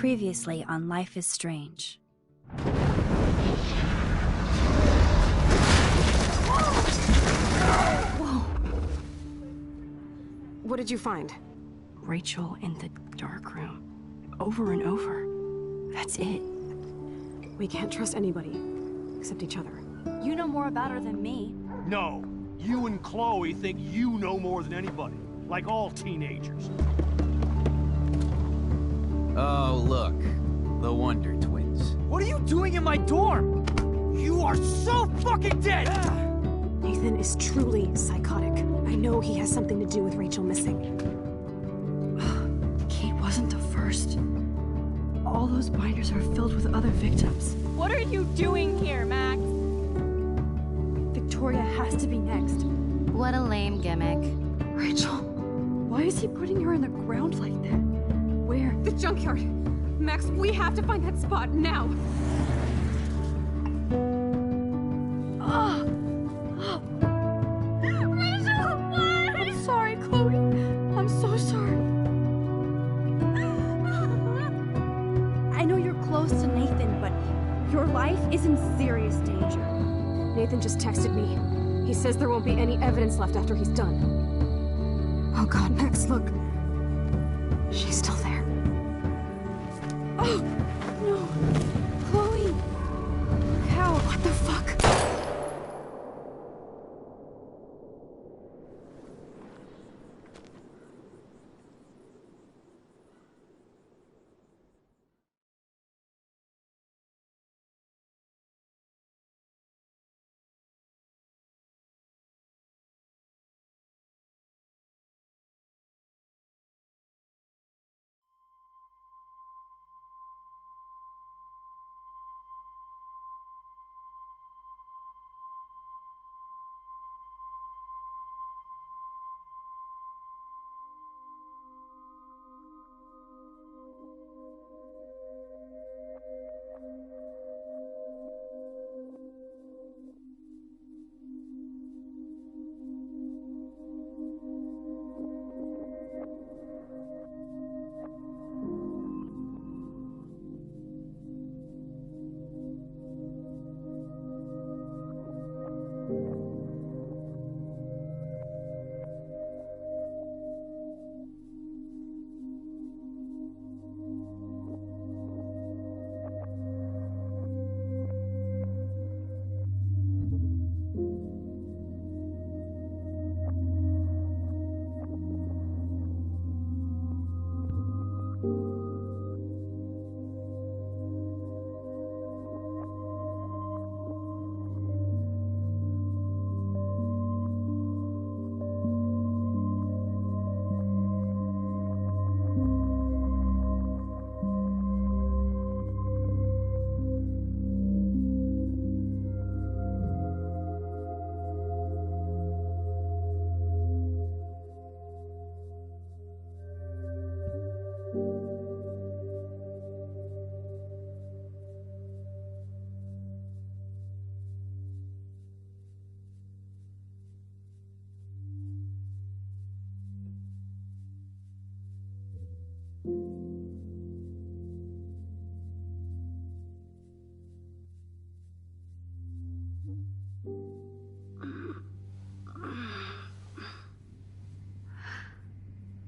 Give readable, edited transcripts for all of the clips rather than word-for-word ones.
Previously on Life is Strange. Whoa! What did you find? Rachel in the dark room. Over and over. That's it. We can't trust anybody, except each other. You know more about her than me. No. You and Chloe think you know more than anybody. Like all teenagers. Oh, look. The Wonder Twins. What are you doing in my dorm? You are so fucking dead! Nathan is truly psychotic. I know he has something to do with Rachel missing. Kate wasn't the first. All those binders are filled with other victims. What are you doing here, Max? Victoria has to be next. What a lame gimmick. Rachel, why is he putting her in the ground like that? Where? The junkyard! Max, we have to find that spot now! Rachel, what? I'm sorry, Chloe. I'm so sorry. I know you're close to Nathan, but your life is in serious danger. Nathan just texted me. He says there won't be any evidence left after he's done. Oh god, Max, look. She's still there. Oh, no. Chloe. How? What the fuck?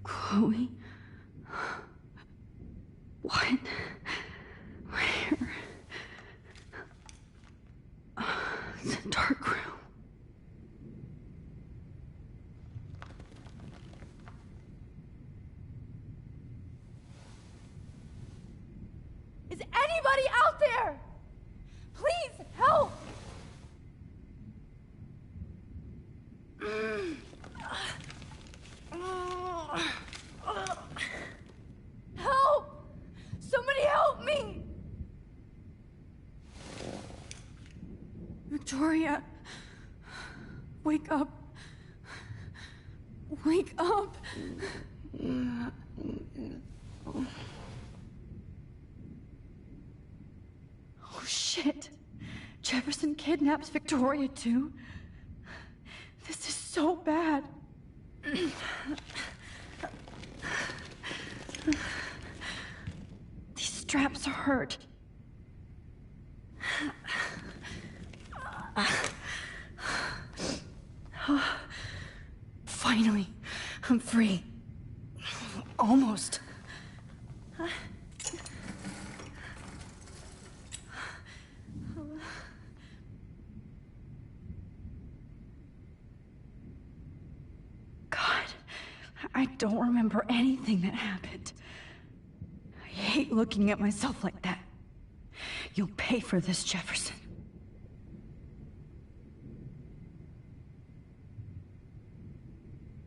Chloe? What? Where? It's a dark room. Is anybody out there? Please, help! Help! Somebody help me! Victoria, wake up. Wake up. Oh shit. Jefferson kidnaps Victoria too? This is so bad. These straps hurt. Finally, I'm free. Almost. God, I don't remember anything that happened. I hate looking at myself like that. You'll pay for this, Jefferson.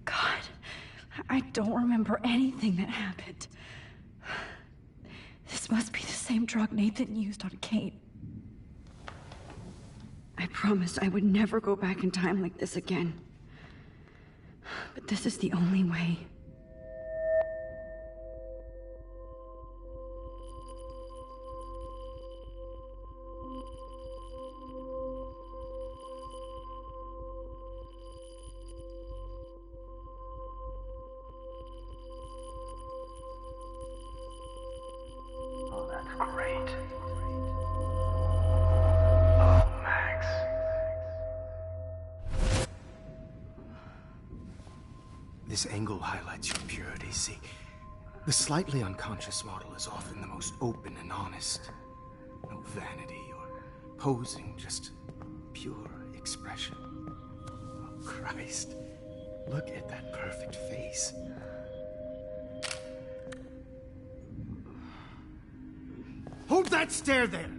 God, I don't remember anything that happened. This must be the same drug Nathan used on Kate. I promised I would never go back in time like this again. But this is the only way. Oh, that's great. Oh, Max. This angle highlights your purity, see? The slightly unconscious model is often the most open and honest. No vanity or posing, just pure expression. Oh, Christ. Look at that perfect face. Hold that stare there!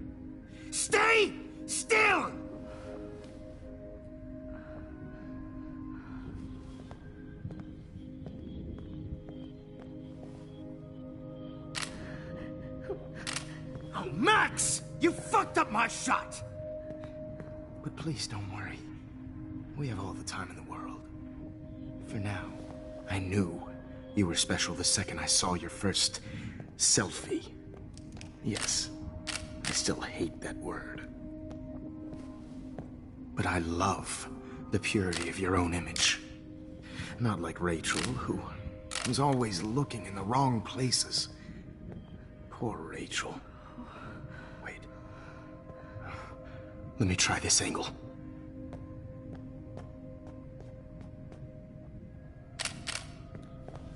Stay still! Oh, Max! You fucked up my shot! But please don't worry. We have all the time in the world. For now, I knew you were special the second I saw your first selfie. Yes, I still hate that word. But I love the purity of your own image. Not like Rachel, who was always looking in the wrong places. Poor Rachel. Wait. Let me try this angle.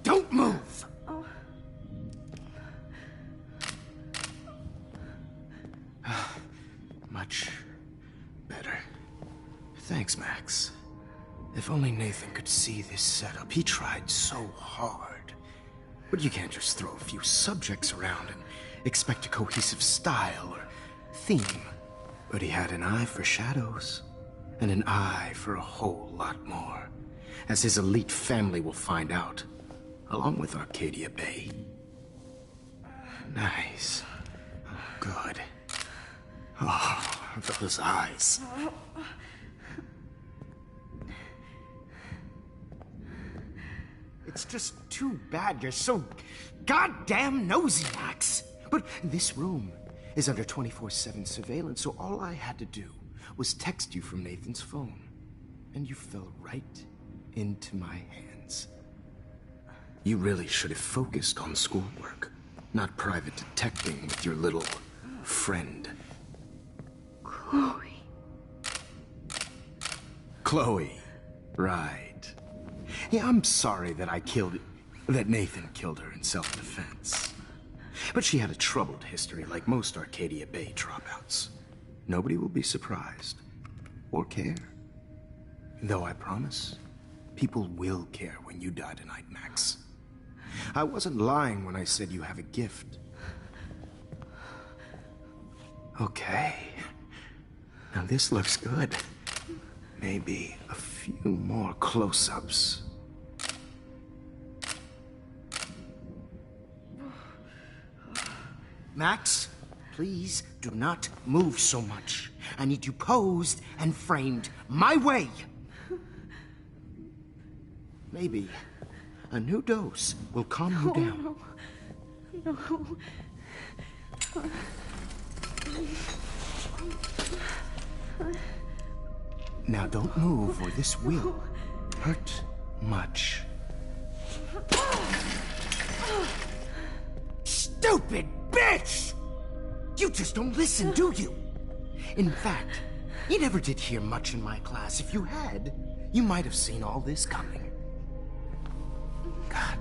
Don't move! Much better. Thanks, Max. If only Nathan could see this setup. He tried so hard. But you can't just throw a few subjects around and expect a cohesive style or theme. But he had an eye for shadows, and an eye for a whole lot more, as his elite family will find out, along with Arcadia Bay. Nice. Oh, good. Oh, those eyes. It's just too bad you're so goddamn nosy, Max. But this room is under 24/7 surveillance, so all I had to do was text you from Nathan's phone. And you fell right into my hands. You really should have focused on schoolwork, not private detecting with your little friend. Chloe. Chloe. Right. Yeah, I'm sorry that that Nathan killed her in self-defense. But she had a troubled history like most Arcadia Bay dropouts. Nobody will be surprised. Or care. Though I promise, people will care when you die tonight, Max. I wasn't lying when I said you have a gift. Okay. Now this looks good. Maybe a few more close-ups. Max, please do not move so much. I need you posed and framed my way. Maybe a new dose will calm you down. No. Now don't move or this will hurt much. Stupid bitch! You just don't listen, do you? In fact, you never did hear much in my class. If you had, you might have seen all this coming. God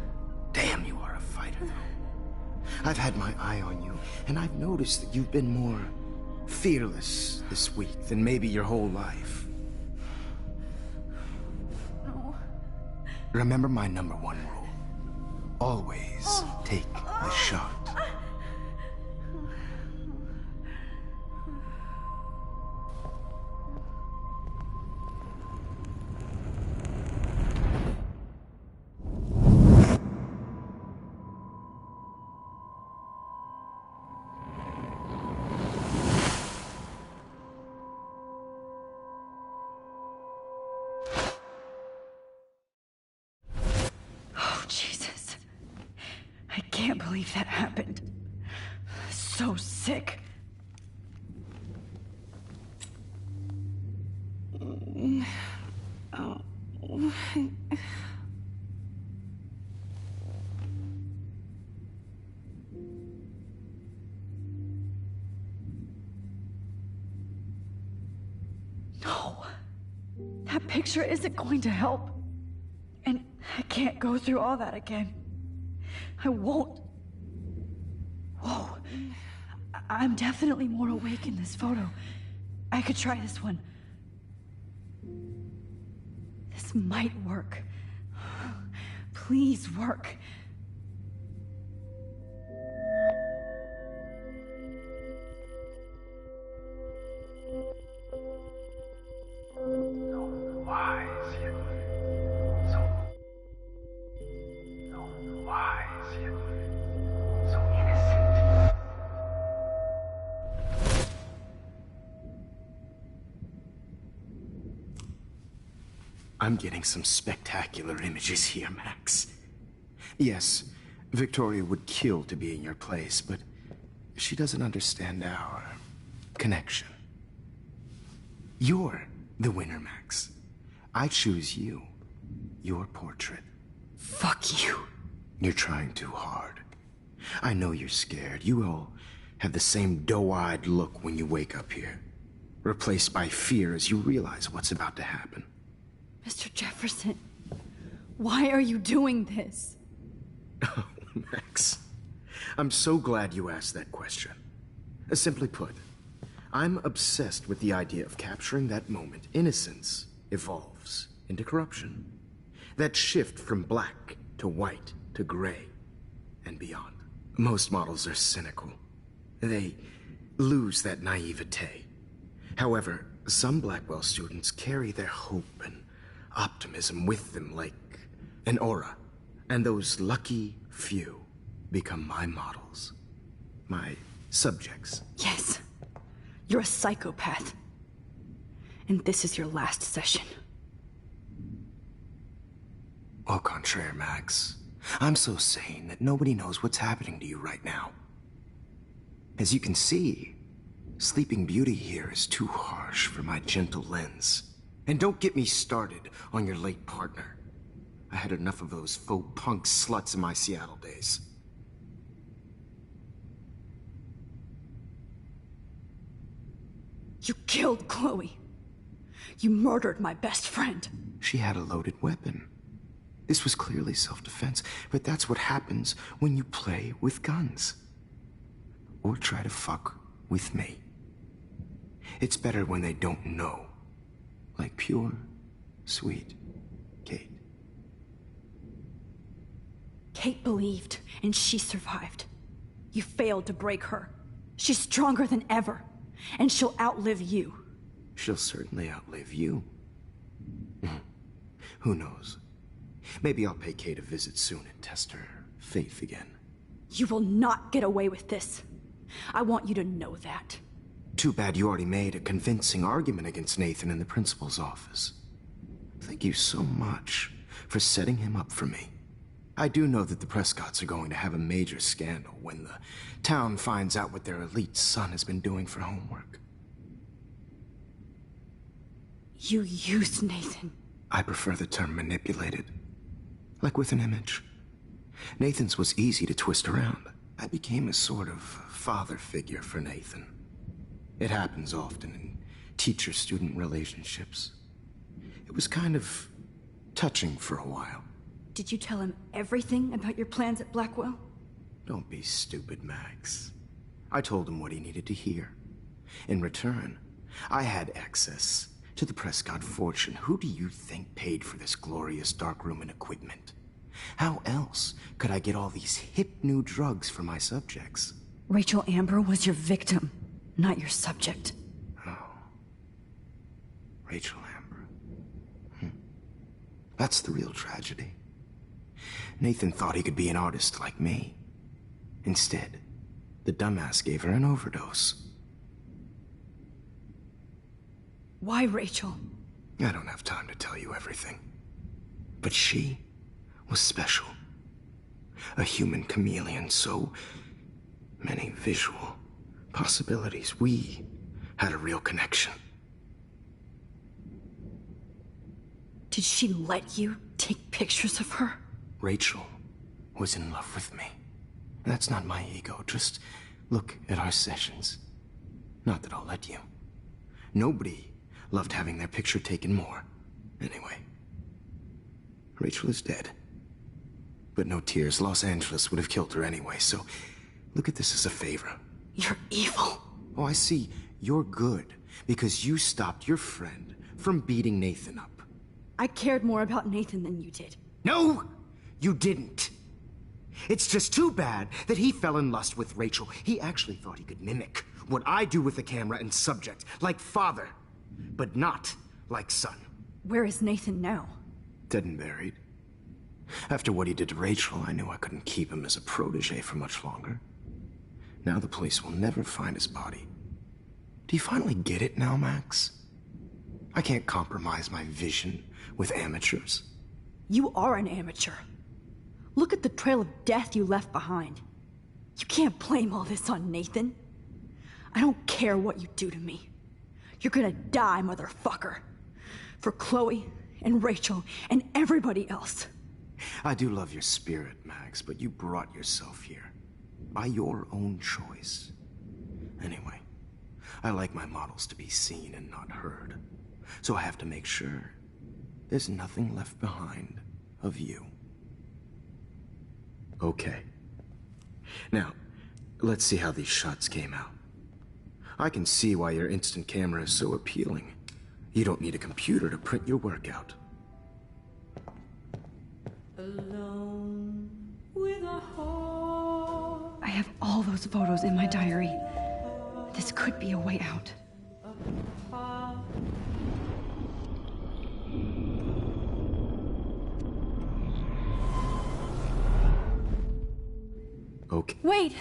damn, you are a fighter, though. I've had my eye on you, and I've noticed that you've been more fearless this week than maybe your whole life. No. Remember my #1 rule. Always take the shot. Oh, Jesus. I can't believe that happened. So sick. No. That picture isn't going to help. And I can't go through all that again. I won't. Whoa. I'm definitely more awake in this photo. I could try this one. This might work. Please work. So wise yet so wise yet so innocent. I'm getting some spectacular images here, Max. Yes, Victoria would kill to be in your place, but she doesn't understand our connection. You're the winner, Max. I choose you. Your portrait. Fuck you. You're trying too hard. I know you're scared. You all have the same doe-eyed look when you wake up here, replaced by fear as you realize what's about to happen. Mr. Jefferson, why are you doing this? Oh, Max. I'm so glad you asked that question. Simply put, I'm obsessed with the idea of capturing that moment innocence evolves into corruption. That shift from black to white to gray and beyond. Most models are cynical. They lose that naivete. However, some Blackwell students carry their hope and optimism with them like an aura. And those lucky few become my models. My subjects. Yes. You're a psychopath. And this is your last session. Au contraire, Max. I'm so sane that nobody knows what's happening to you right now. As you can see, Sleeping Beauty here is too harsh for my gentle lens. And don't get me started on your late partner. I had enough of those faux punk sluts in my Seattle days. You killed Chloe. You murdered my best friend. She had a loaded weapon. This was clearly self-defense, but that's what happens when you play with guns. Or try to fuck with me. It's better when they don't know. Like pure, sweet Kate. Kate believed, and she survived. You failed to break her. She's stronger than ever, and she'll outlive you. She'll certainly outlive you. Who knows? Maybe I'll pay Kate a visit soon and test her faith again. You will not get away with this. I want you to know that. Too bad you already made a convincing argument against Nathan in the principal's office. Thank you so much for setting him up for me. I do know that the Prescotts are going to have a major scandal when the town finds out what their elite son has been doing for homework. You used Nathan. I prefer the term manipulated. Like with an image. Nathan's was easy to twist around. I became a sort of father figure for Nathan. It happens often in teacher-student relationships. It was kind of touching for a while. Did you tell him everything about your plans at Blackwell? Don't be stupid, Max. I told him what he needed to hear. In return, I had access to the Prescott fortune. Who do you think paid for this glorious darkroom and equipment? How else could I get all these hip new drugs for my subjects? Rachel Amber was your victim, not your subject. Rachel Amber. That's the real tragedy. Nathan thought he could be an artist like me. Instead, the dumbass gave her an overdose. Why Rachel? I don't have time to tell you everything. But she was special. A human chameleon, so many visual possibilities. We had a real connection. Did she let you take pictures of her? Rachel was in love with me. That's not my ego. Just look at our sessions. Not that I'll let you. Nobody loved having their picture taken more. Anyway, Rachel is dead. But no tears. Los Angeles would have killed her anyway, so look at this as a favor. You're evil. Oh, I see. You're good because you stopped your friend from beating Nathan up. I cared more about Nathan than you did. No, you didn't. It's just too bad that he fell in lust with Rachel. He actually thought he could mimic what I do with the camera and subject, like father, but not like son. Where is Nathan now? Dead and buried. After what he did to Rachel, I knew I couldn't keep him as a protege for much longer. Now the police will never find his body. Do you finally get it now, Max? I can't compromise my vision with amateurs. You are an amateur. Look at the trail of death you left behind. You can't blame all this on Nathan. I don't care what you do to me. You're gonna die, motherfucker. For Chloe and Rachel and everybody else. I do love your spirit, Max, but you brought yourself here. By your own choice. Anyway, I like my models to be seen and not heard. So I have to make sure there's nothing left behind of you. Okay. Now, let's see how these shots came out. I can see why your instant camera is so appealing. You don't need a computer to print your work out. Alone with a heart. I have all those photos in my diary. This could be a way out. Okay. Wait!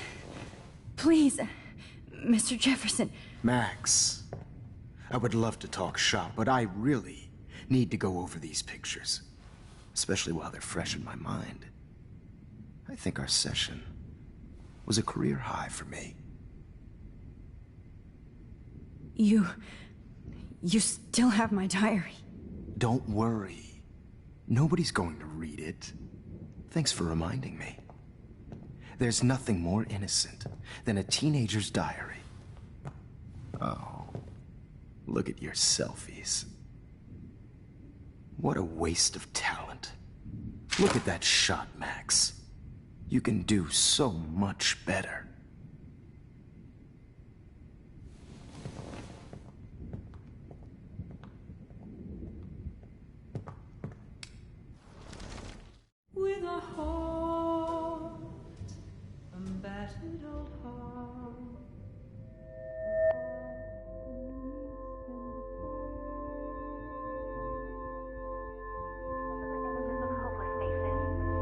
Please, Mr. Jefferson. Max, I would love to talk shop, but I really need to go over these pictures. Especially while they're fresh in my mind. I think our session was a career high for me. You still have my diary. Don't worry. Nobody's going to read it. Thanks for reminding me. There's nothing more innocent than a teenager's diary. Oh, look at your selfies. What a waste of talent. Look at that shot, Max. You can do so much better. With a heart, a battered old heart. Hopeless faces.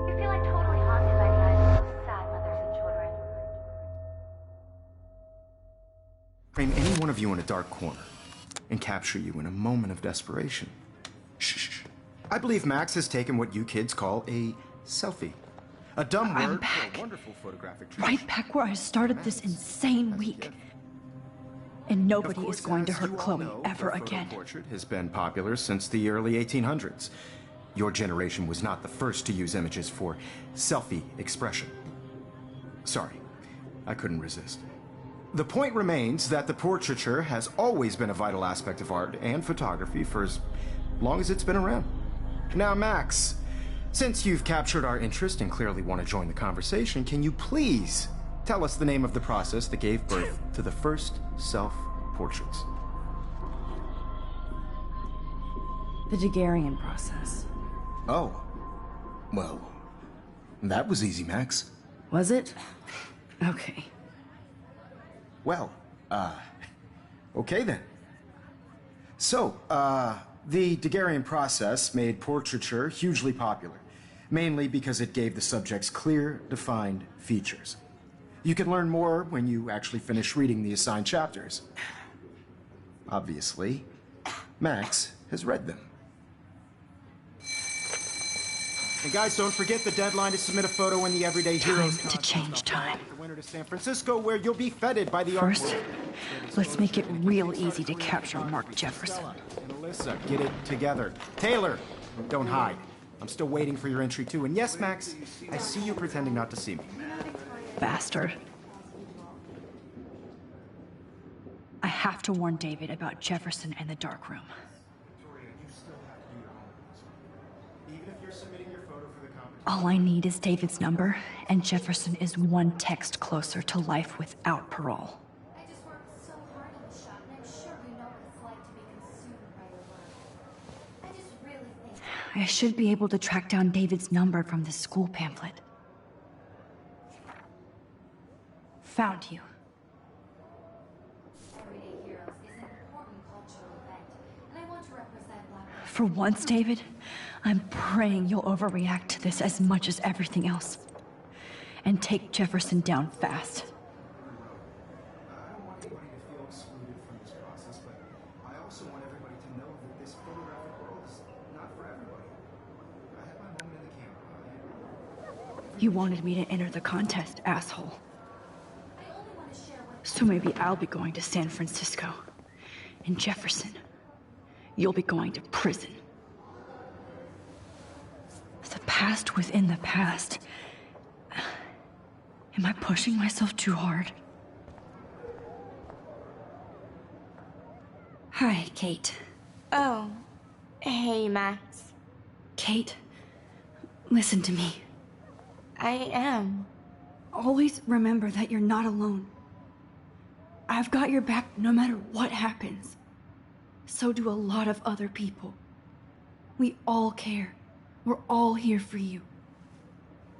You feel like totally haunted by the eyes of those sad mothers and children. Frame any one of you in a dark corner and capture you in a moment of desperation. Shh. I believe Max has taken what you kids call a selfie. A dumb word I'm back. for a wonderful photographic tradition. Right back where I started this insane week. And nobody is going to hurt Chloe ever again. Portrait has been popular since the early 1800s. Your generation was not the first to use images for selfie expression. Sorry, I couldn't resist. The point remains that the portraiture has always been a vital aspect of art and photography for as long as it's been around. Now, Max, since you've captured our interest and clearly want to join the conversation, can you please tell us the name of the process that gave birth to the first self-portraits? The Daguerrean process. Oh. Well, that was easy, Max. Was it? Okay. Well, okay then. So, the Daguerrean process made portraiture hugely popular, mainly because it gave the subjects clear, defined features. You can learn more when you actually finish reading the assigned chapters. Obviously, Max has read them. And guys, don't forget the deadline to submit a photo in the Everyday Heroes Time to change time. The winter to San Francisco, where you'll be feted by the First, let's make it real easy to capture Mark Jefferson. And Alyssa, get it together. Taylor, don't hide. I'm still waiting for your entry too. And yes, Max, I see you pretending not to see me. Bastard. I have to warn David about Jefferson and the dark room. All I need is David's number, and Jefferson is one text closer to life without parole. I just worked so hard on the shot, and I'm sure we know what it's like to be consumed by your work. I just really think... I should be able to track down David's number from the school pamphlet. Found you. Everyday Heroes is an important cultural event, and I want to represent Black... For once, David, I'm praying you'll overreact to this as much as everything else. And take Jefferson down fast. I don't want anybody to feel excluded from this process, but I also want everybody to know that this photographic world is not for everybody. I had my moment in the camera. You wanted me to enter the contest, asshole. I only want to share what... So maybe I'll be going to San Francisco. And Jefferson, you'll be going to prison. The past within the past. Am I pushing myself too hard? Hi, Kate. Oh. Hey, Max. Kate, listen to me. I am. Always remember that you're not alone. I've got your back no matter what happens. So do a lot of other people. We all care. We're all here for you.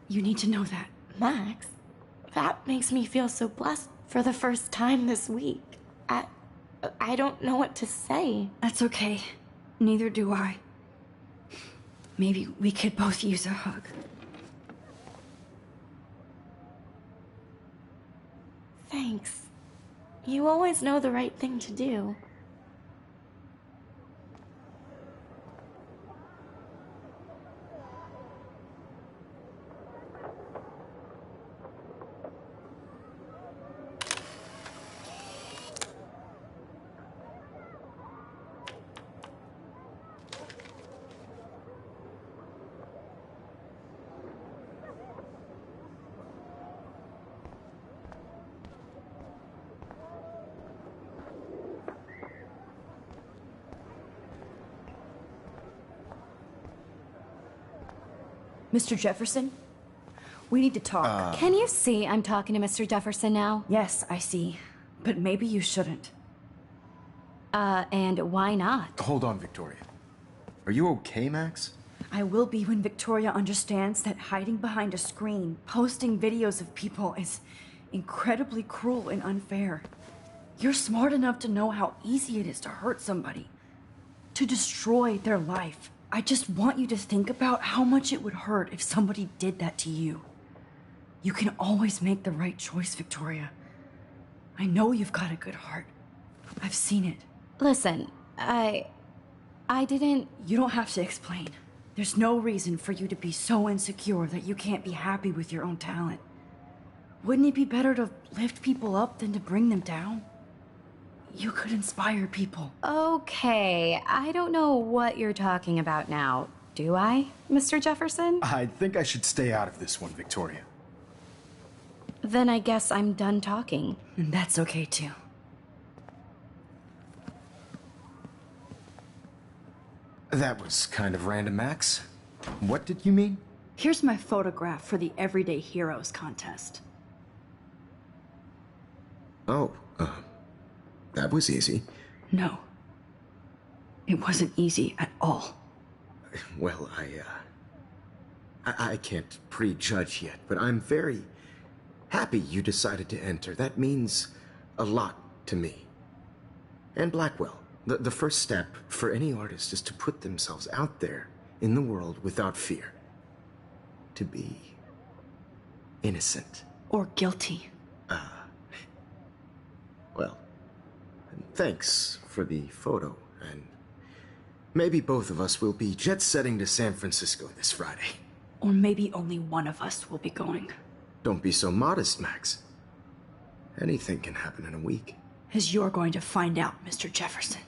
You need to know that. Max, that makes me feel so blessed for the first time this week. I don't know what to say. That's okay. Neither do I. Maybe we could both use a hug. Thanks. You always know the right thing to do. Mr. Jefferson? We need to talk. Can you see I'm talking to Mr. Jefferson now? Yes, I see. But maybe you shouldn't. And why not? Hold on, Victoria. Are you okay, Max? I will be when Victoria understands that hiding behind a screen, posting videos of people is incredibly cruel and unfair. You're smart enough to know how easy it is to hurt somebody, to destroy their life. I just want you to think about how much it would hurt if somebody did that to you. You can always make the right choice, Victoria. I know you've got a good heart. I've seen it. Listen, I didn't... You don't have to explain. There's no reason for you to be so insecure that you can't be happy with your own talent. Wouldn't it be better to lift people up than to bring them down? You could inspire people. Okay, I don't know what you're talking about now. Do I, Mr. Jefferson? I think I should stay out of this one, Victoria. Then I guess I'm done talking. And that's okay too. That was kind of random, Max. What did you mean? Here's my photograph for the Everyday Heroes contest. Oh, that was easy. No. It wasn't easy at all. Well, I can't prejudge yet, but I'm very happy you decided to enter. That means a lot to me. And Blackwell. The first step for any artist is to put themselves out there in the world without fear. To be innocent. Or guilty. Well, thanks for the photo, and maybe both of us will be jet-setting to San Francisco this Friday. Or maybe only one of us will be going. Don't be so modest, Max. Anything can happen in a week. As you're going to find out, Mr. Jefferson.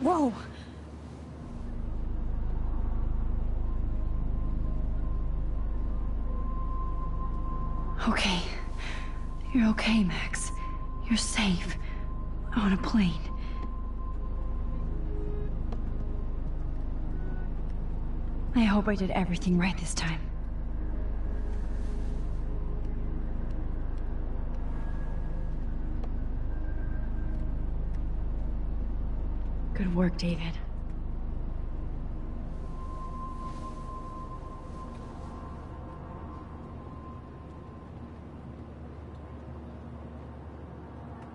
Whoa! Okay. You're okay, Max. You're safe. On a plane. I hope I did everything right this time. Good work, David.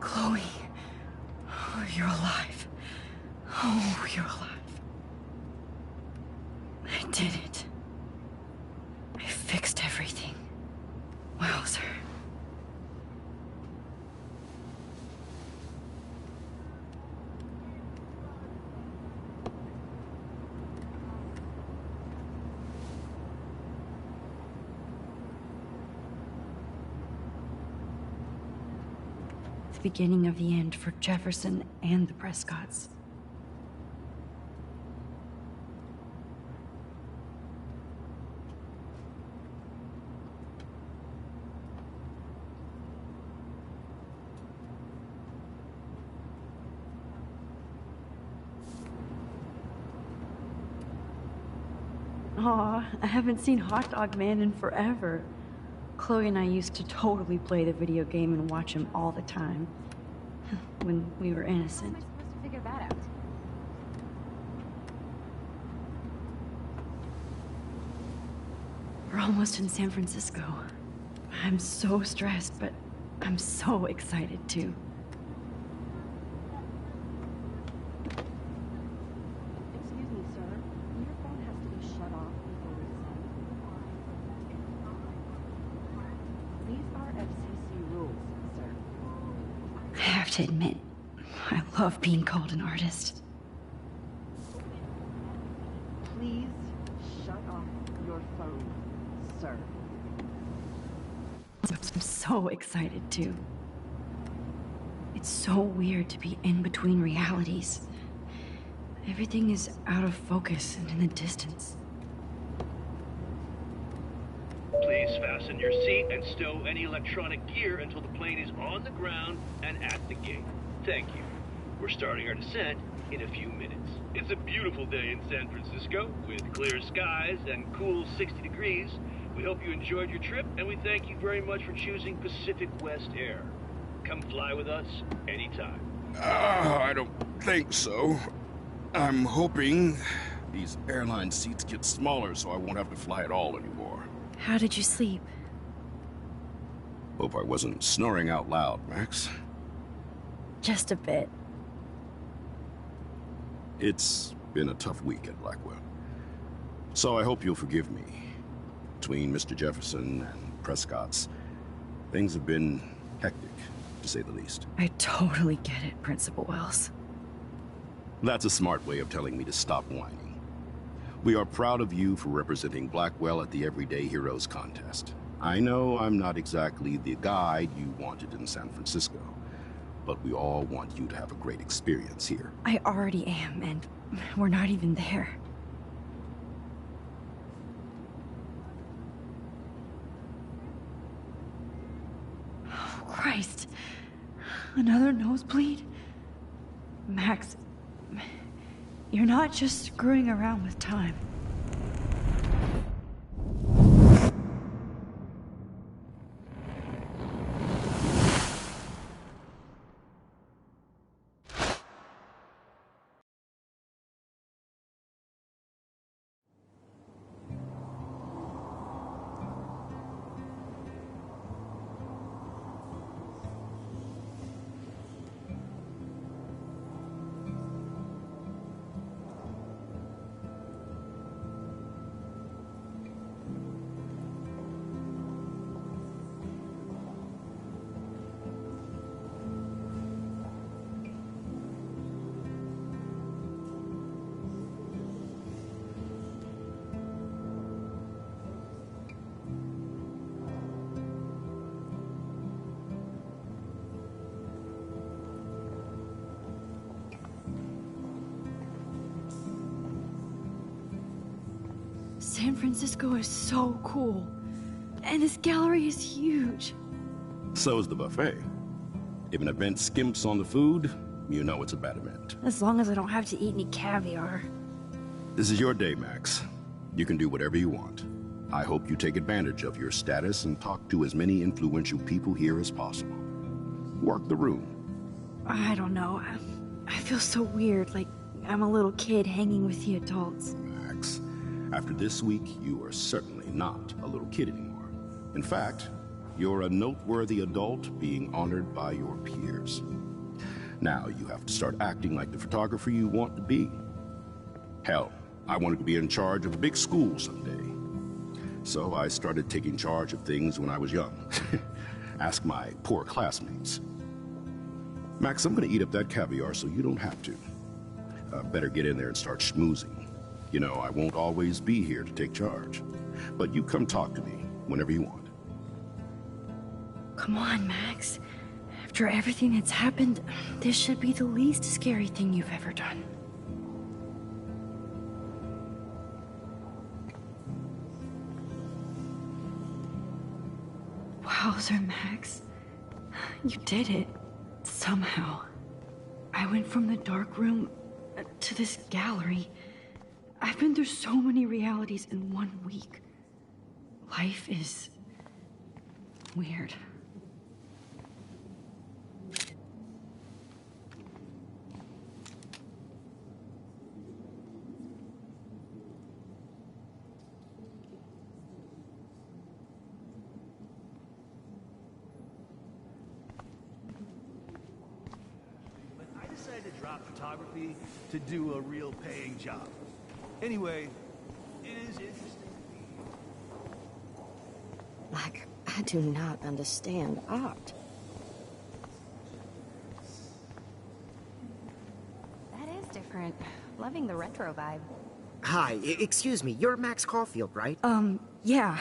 Chloe. Oh, you're alive. Oh, you're alive. I did it. I fixed everything. Wowzer. The beginning of the end for Jefferson and the Prescotts. Aw, I haven't seen Hot Dog Man in forever. Chloe and I used to totally play the video game and watch him all the time. When we were innocent. How am I supposed to figure that out? We're almost in San Francisco. I'm so stressed, but I'm so excited too. Excuse me, sir. Your phone has to be shut off before we send. These are FCC rules, sir. I have to admit, I love being called an artist. Please shut off your phone, sir. I'm so excited too. It's so weird to be in between realities. Everything is out of focus and in the distance. Please fasten your seat and stow any electronic gear until the plane is on the ground and at the gate. Thank you. We're starting our descent in a few minutes. It's a beautiful day in San Francisco with clear skies and cool 60 degrees. We hope you enjoyed your trip, and we thank you very much for choosing Pacific West Air. Come fly with us anytime. I don't think so. I'm hoping these airline seats get smaller so I won't have to fly at all anymore. How did you sleep? Hope I wasn't snoring out loud, Max. Just a bit. It's been a tough week at Blackwell. So I hope you'll forgive me. Between Mr. Jefferson and Prescott's, things have been hectic, to say the least. I totally get it, Principal Wells. That's a smart way of telling me to stop whining. We are proud of you for representing Blackwell at the Everyday Heroes contest. I know I'm not exactly the guide you wanted in San Francisco, but we all want you to have a great experience here. I already am, and we're not even there. Oh, Christ. Another nosebleed? Max, you're not just screwing around with time. San Francisco is so cool. And this gallery is huge. So is the buffet. If an event skimps on the food, you know it's a bad event. As long as I don't have to eat any caviar. This is your day, Max. You can do whatever you want. I hope you take advantage of your status and talk to as many influential people here as possible. Work the room. I don't know. I feel so weird, like I'm a little kid hanging with the adults. Max, after this week, you are certainly not a little kid anymore. In fact, you're a noteworthy adult being honored by your peers. Now you have to start acting like the photographer you want to be. Hell, I wanted to be in charge of a big school someday. So I started taking charge of things when I was young. Ask my poor classmates. Max, I'm gonna eat up that caviar so you don't have to. Better get in there and start schmoozing. You know, I won't always be here to take charge. But you come talk to me whenever you want. Come on, Max. After everything that's happened, this should be the least scary thing you've ever done. Wowzer, Max. You did it. Somehow. I went from the dark room to this gallery. I've been through so many realities in 1 week. Life is weird. I decided to drop photography to do a real paying job. Anyway, it is interesting. Like, I do not understand art. That is different. Loving the retro vibe. Hi, excuse me, you're Max Caulfield, right? Yeah.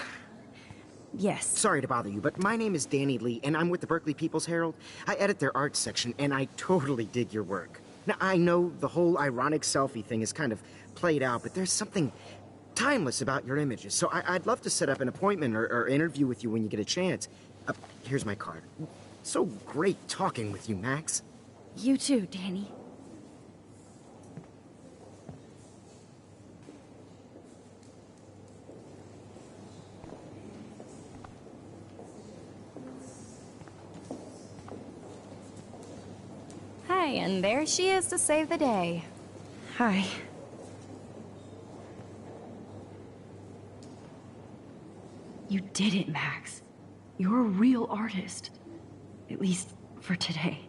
Yes. Sorry to bother you, but my name is Danny Lee, and I'm with the Berkeley People's Herald. I edit their arts section, and I totally dig your work. Now, I know the whole ironic selfie thing is kind of played out, but there's something timeless about your images. So I'd love to set up an appointment or interview with you when you get a chance. Here's my card. So great talking with you, Max. You too, Danny. Hey, and there she is to save the day. Hi. You did it, Max. You're a real artist. At least for today.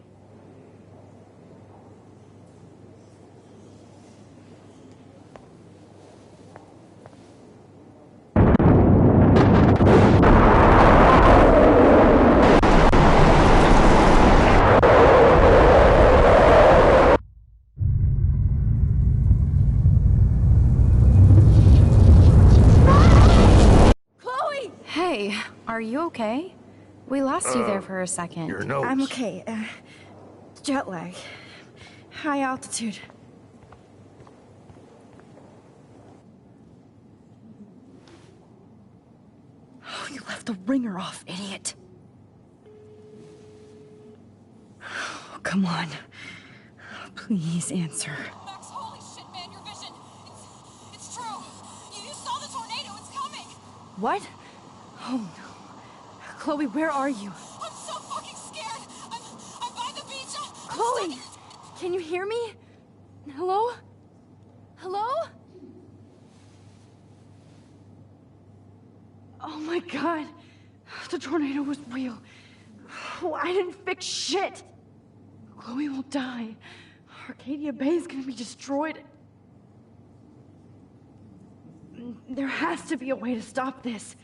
Hey, are you okay? We lost you there for a second. Your nose. I'm okay. Jet lag. High altitude. Oh, you left the ringer off, idiot. Oh, come on. Please answer. Max, holy shit, man, your vision. It's true. You saw the tornado. It's coming. What? Oh no. Chloe, where are you? I'm so fucking scared. I'm by the beach. Chloe! Can you hear me? Hello? Hello? Oh my god. The tornado was real. Oh, I didn't fix shit. Chloe will die. Arcadia Bay is gonna be destroyed. There has to be a way to stop this.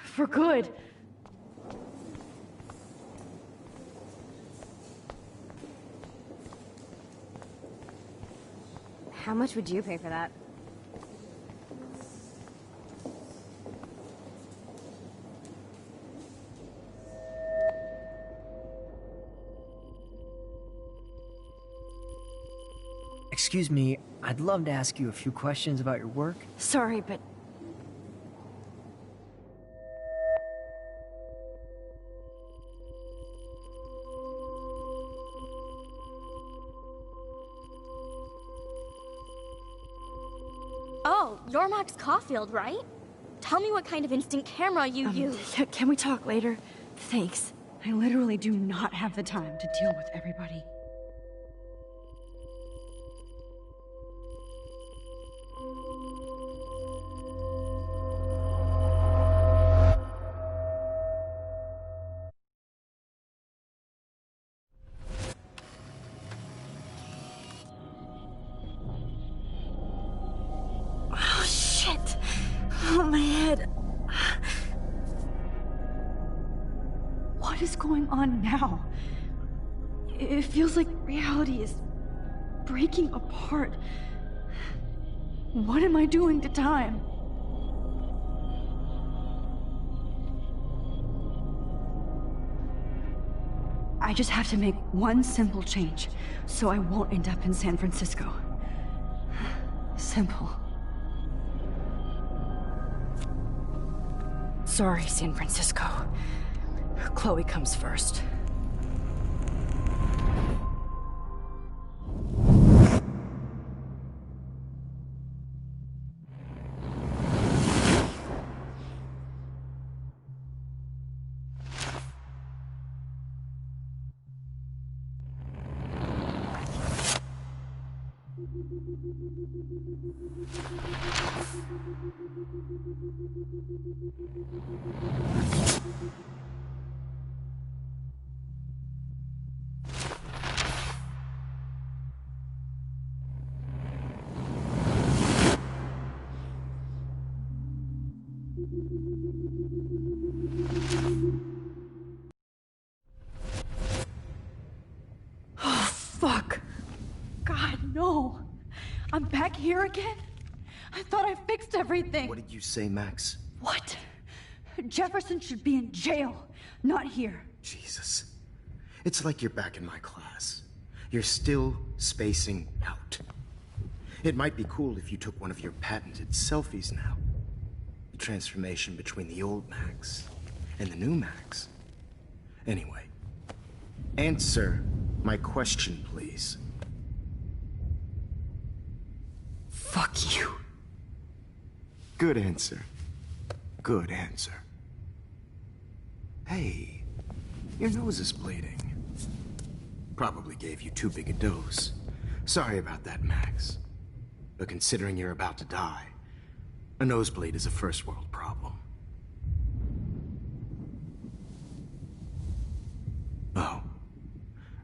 For good. How much would you pay for that? Excuse me, I'd love to ask you a few questions about your work. Sorry, but... Oh, you're Max Caulfield, right? Tell me what kind of instant camera you use. Can we talk later? Thanks. I literally do not have the time to deal with everybody. Oh, shit. Oh, my head. What is going on now? It feels like reality is breaking apart. What am I doing to time? I just have to make one simple change, so I won't end up in San Francisco. Simple. Sorry, San Francisco. Chloe comes first. Oh, fuck. God, no. I'm back here again? I thought I fixed everything. What did you say, Max? What? Jefferson should be in jail, not here. Jesus. It's like you're back in my class. You're still spacing out. It might be cool if you took one of your patented selfies now. The transformation between the old Max and the new Max. Anyway, answer my question, please. Fuck you. Good answer. Good answer. Hey, your nose is bleeding. Probably gave you too big a dose. Sorry about that, Max. But considering you're about to die, a nosebleed is a first world problem. Oh,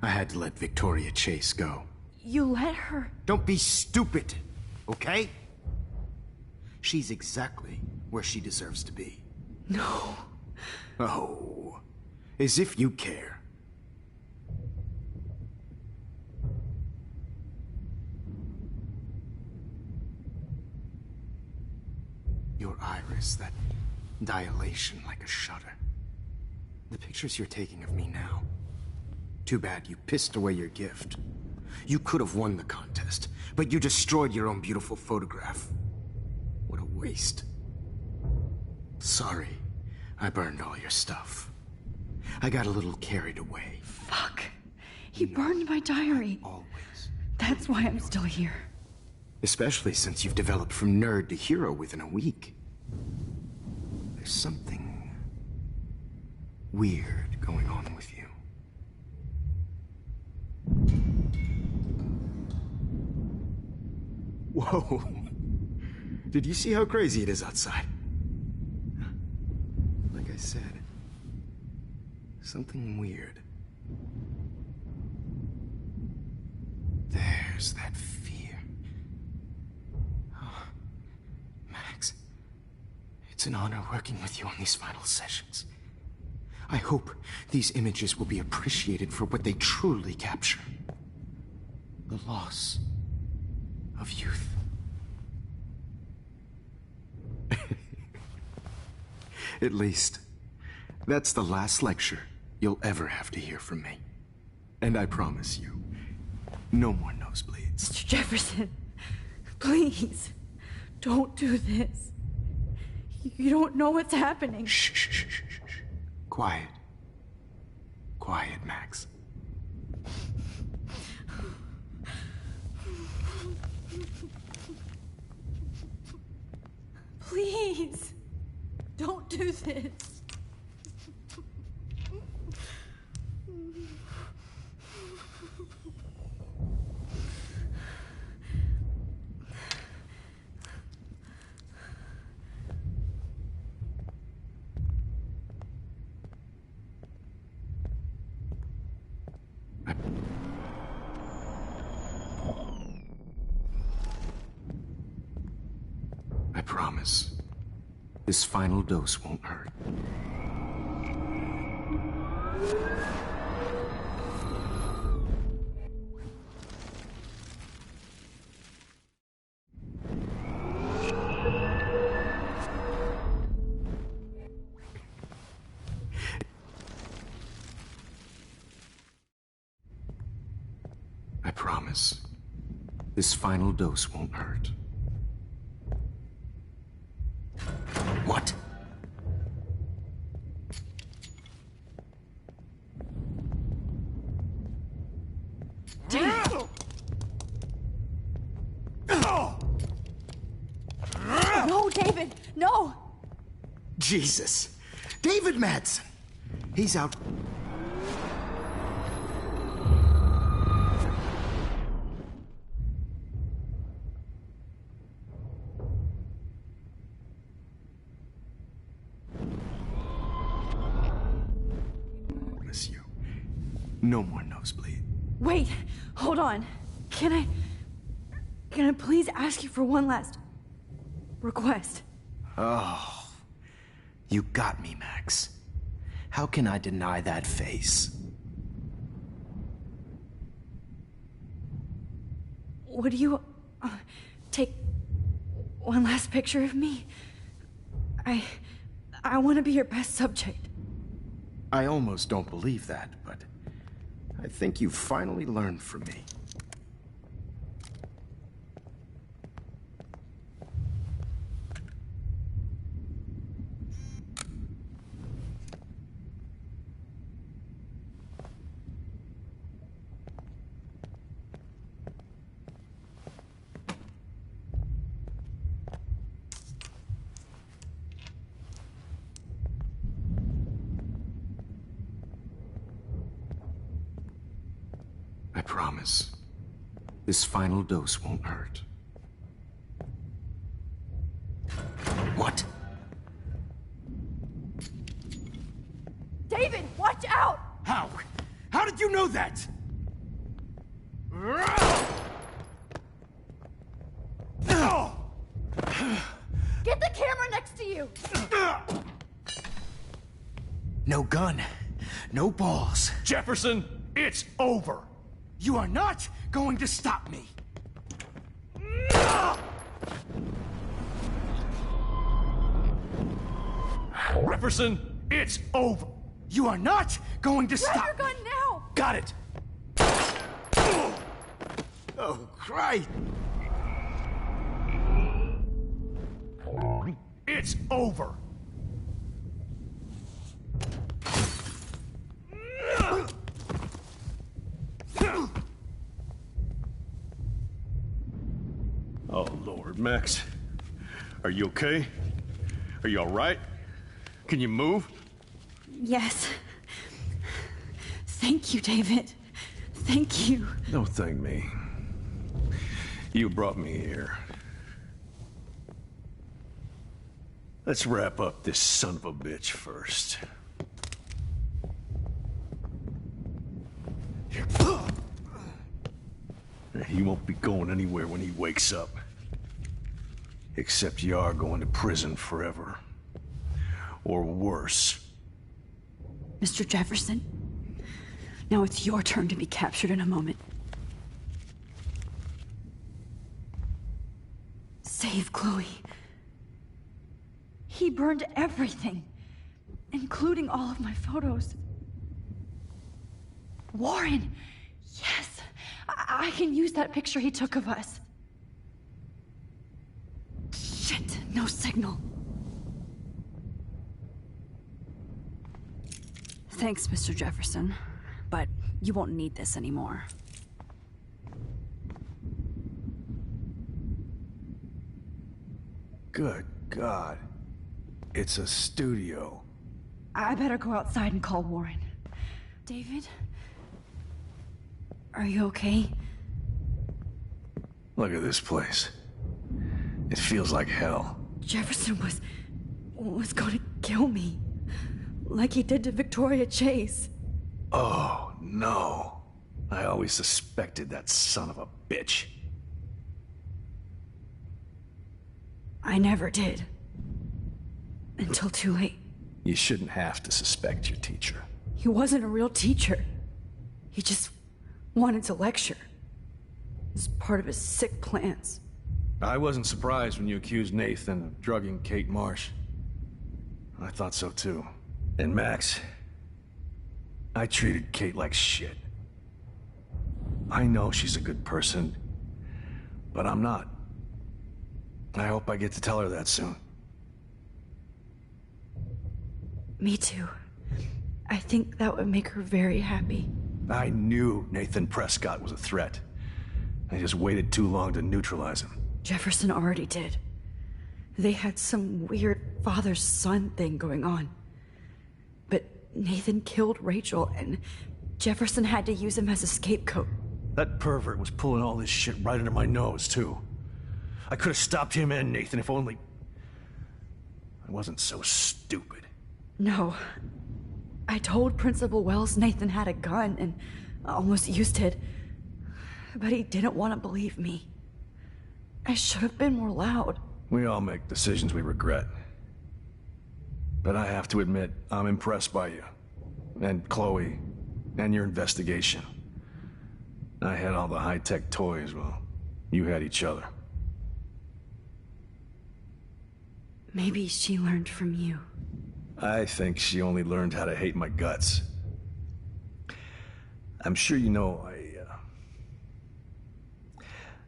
I had to let Victoria Chase go. You let her? Don't be stupid, okay? She's exactly where she deserves to be. No. Oh, as if you care. Your iris, that dilation like a shutter. The pictures you're taking of me now. Too bad you pissed away your gift. You could have won the contest, but you destroyed your own beautiful photograph. What a waste. Sorry, I burned all your stuff. I got a little carried away. Fuck. He burned my diary. Always. That's why I'm still here. Especially since you've developed from nerd to hero within a week. There's something weird going on with you. Whoa. Did you see how crazy it is outside? Like I said, something weird. There's that fear. Oh, Max, it's an honor working with you on these final sessions. I hope these images will be appreciated for what they truly capture. The loss of youth. At least, that's the last lecture you'll ever have to hear from me. And I promise you, no more nosebleeds. Mr. Jefferson, please, don't do this. You don't know what's happening. Shh, shh, shh, shh, shh. Quiet. Quiet, Max. Please, don't do this. I promise, this final dose won't hurt. I promise, this final dose won't hurt. What? No, David, no! Jesus! David Madsen! He's out. Miss you. No more nosebleed. Wait, hold on. Can I please ask you for one last request? Oh, you got me, Max. How can I deny that face? Would you take one last picture of me? I want to be your best subject. I almost don't believe that, but I think you finally learned from me. I promise. This final dose won't hurt. What? David, watch out! How? How did you know that? Get the camera next to you! No gun. No balls. Jefferson, it's over. You are not going to stop me. Jefferson, it's over. You are not going to Grab stop your gun now! Got it. Oh, Christ. It's over. Oh, Lord, Max. Are you okay? Are you all right? Can you move? Yes. Thank you, David. Thank you. Don't thank me. You brought me here. Let's wrap up this son of a bitch first. He won't be going anywhere when he wakes up. Except you are going to prison forever. Or worse. Mr. Jefferson, now it's your turn to be captured in a moment. Save Chloe. He burned everything, including all of my photos. Warren! Yes! I can use that picture he took of us. Shit, no signal. Thanks, Mr. Jefferson, but you won't need this anymore. Good God. It's a studio. I better go outside and call Warren. David? Are you okay? Look at this place. It feels like hell. Jefferson was going to kill me. Like he did to Victoria Chase. Oh, no. I always suspected that son of a bitch. I never did. Until too late. You shouldn't have to suspect your teacher. He wasn't a real teacher. He just wanted to lecture. It's part of his sick plans. I wasn't surprised when you accused Nathan of drugging Kate Marsh. I thought so too. And Max, I treated Kate like shit. I know she's a good person, but I'm not. I hope I get to tell her that soon. Me too. I think that would make her very happy. I knew Nathan Prescott was a threat. I just waited too long to neutralize him. Jefferson already did. They had some weird father-son thing going on. But Nathan killed Rachel, and Jefferson had to use him as a scapegoat. That pervert was pulling all this shit right under my nose, too. I could have stopped him and Nathan if only I wasn't so stupid. No. I told Principal Wells Nathan had a gun and almost used it. But he didn't want to believe me. I should have been more loud. We all make decisions we regret. But I have to admit, I'm impressed by you. And Chloe. And your investigation. I had all the high-tech toys, well, you had each other. Maybe she learned from you. I think she only learned how to hate my guts. I'm sure you know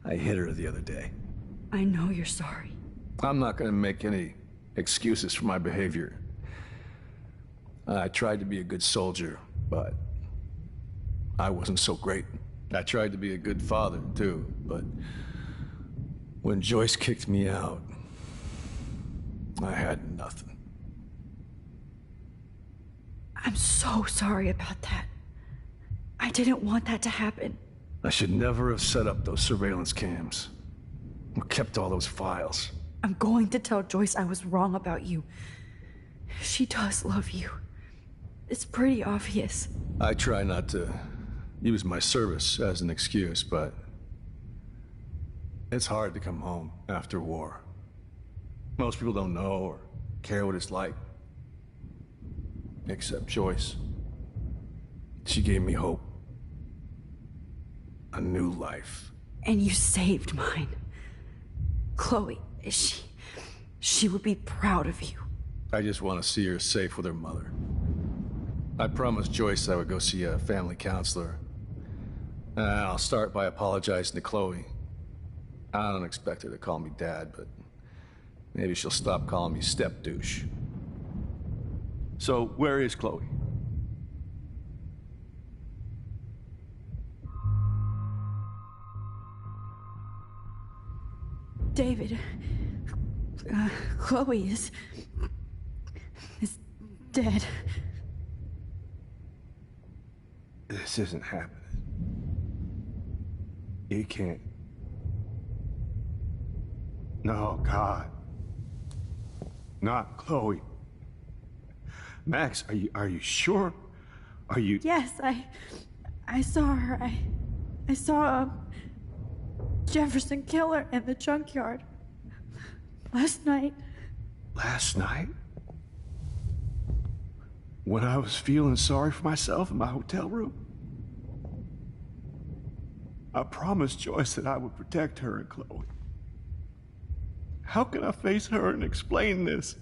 I hit her the other day. I know you're sorry. I'm not gonna make any excuses for my behavior. I tried to be a good soldier, but I wasn't so great. I tried to be a good father, too, but when Joyce kicked me out, I had nothing. I'm so sorry about that. I didn't want that to happen. I should never have set up those surveillance cams or kept all those files. I'm going to tell Joyce I was wrong about you. She does love you. It's pretty obvious. I try not to use my service as an excuse, but it's hard to come home after war. Most people don't know or care what it's like. Except Joyce. She gave me hope. A new life. And you saved mine. Chloe, she would be proud of you. I just want to see her safe with her mother. I promised Joyce I would go see a family counselor. I'll start by apologizing to Chloe. I don't expect her to call me Dad, but maybe she'll stop calling me step douche. So, where is Chloe? David, Chloe is dead. This isn't happening. You can't. No, God. Not Chloe. Max, are you sure? Are you... Yes, I saw her. I saw Jefferson kill her in the junkyard. Last night. Last night? When I was feeling sorry for myself in my hotel room? I promised Joyce that I would protect her and Chloe. How can I face her and explain this?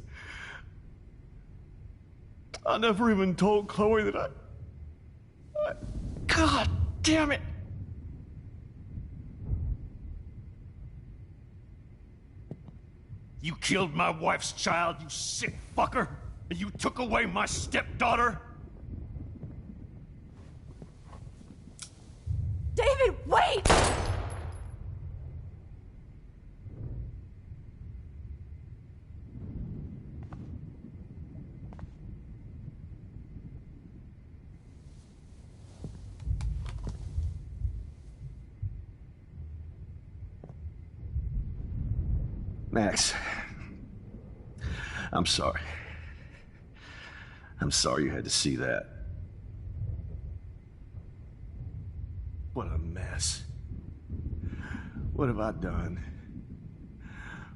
I never even told Chloe that I... God damn it! You killed my wife's child, you sick fucker! And you took away my stepdaughter? David, wait! Max, I'm sorry. I'm sorry you had to see that. What a mess. What have I done?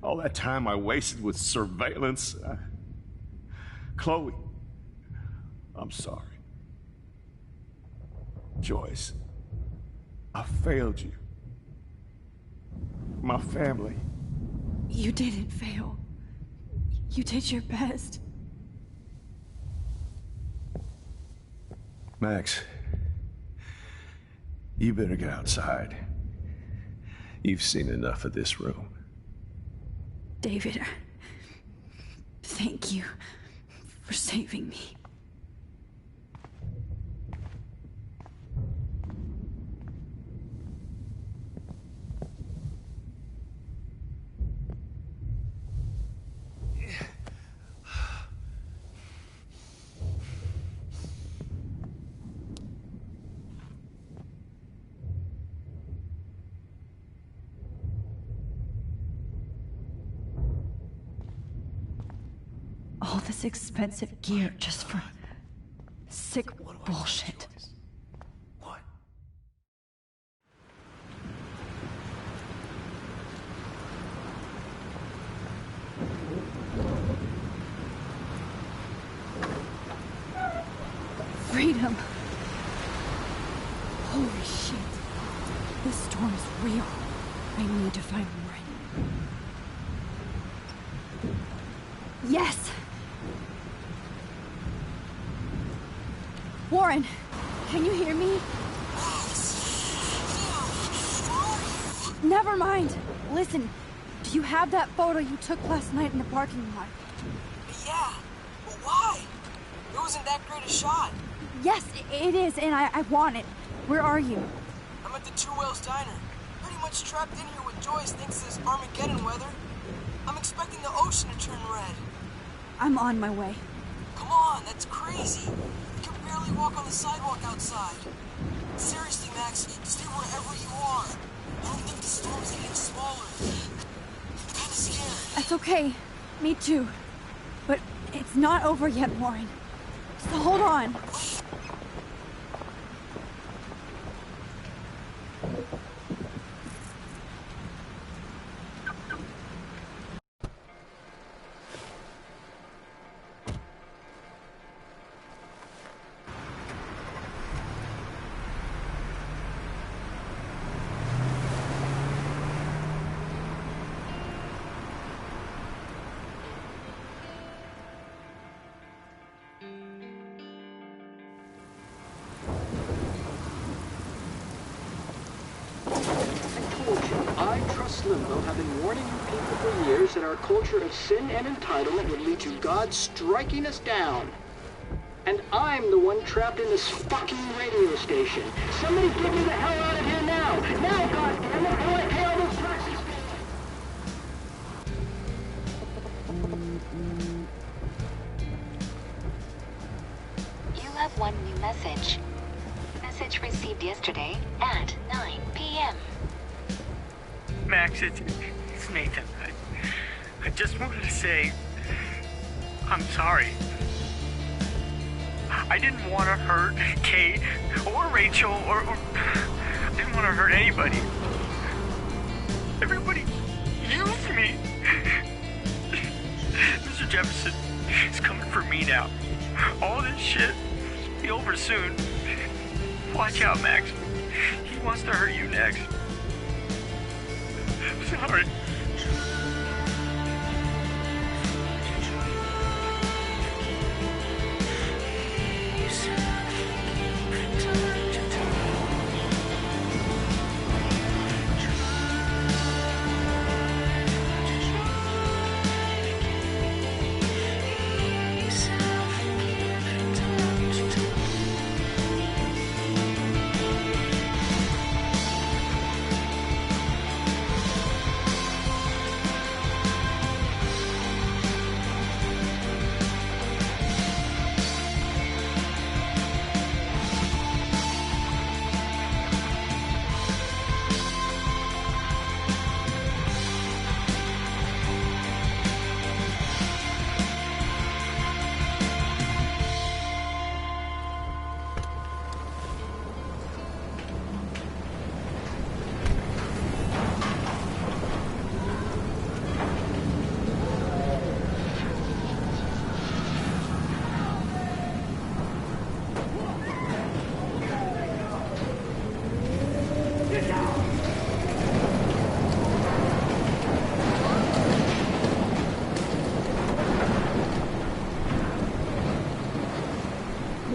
All that time I wasted with surveillance. Chloe, I'm sorry. Joyce, I failed you. My family. You didn't fail. You did your best. Max, you better get outside. You've seen enough of this room. David, thank you for saving me. All this expensive gear just for sick bullshit. What? Freedom. Holy shit. This storm is real. I need to find Warren. Yes! Warren, can you hear me? Never mind. Listen, do you have that photo you took last night in the parking lot? Yeah, but why? It wasn't that great a shot. Yes, it is, and I want it. Where are you? I'm at the Two Whales Diner. Pretty much trapped in here with Joyce thinks this Armageddon weather. I'm expecting the ocean to turn red. I'm on my way. Come on, that's crazy. You can barely walk on the sidewalk outside. Seriously, Max, stay wherever you are. I don't think the storm's getting smaller. I'm kinda scared. That's okay. Me too. But it's not over yet, Warren. So hold on. Wait. I, Trust Limbo, have been warning you people for years that our culture of sin and entitlement would lead to God striking us down. And I'm the one trapped in this fucking radio station. Somebody get me the hell out of here now! Now, goddammit, before I pay all those taxes! You have one new message. Message received yesterday at 9 p.m. Max, it's Nathan. I just wanted to say, I'm sorry. I didn't want to hurt Kate or Rachel or I didn't want to hurt anybody. Everybody used me. Mr. Jefferson is coming for me now. All this shit will be over soon. Watch out, Max. He wants to hurt you next. Sorry.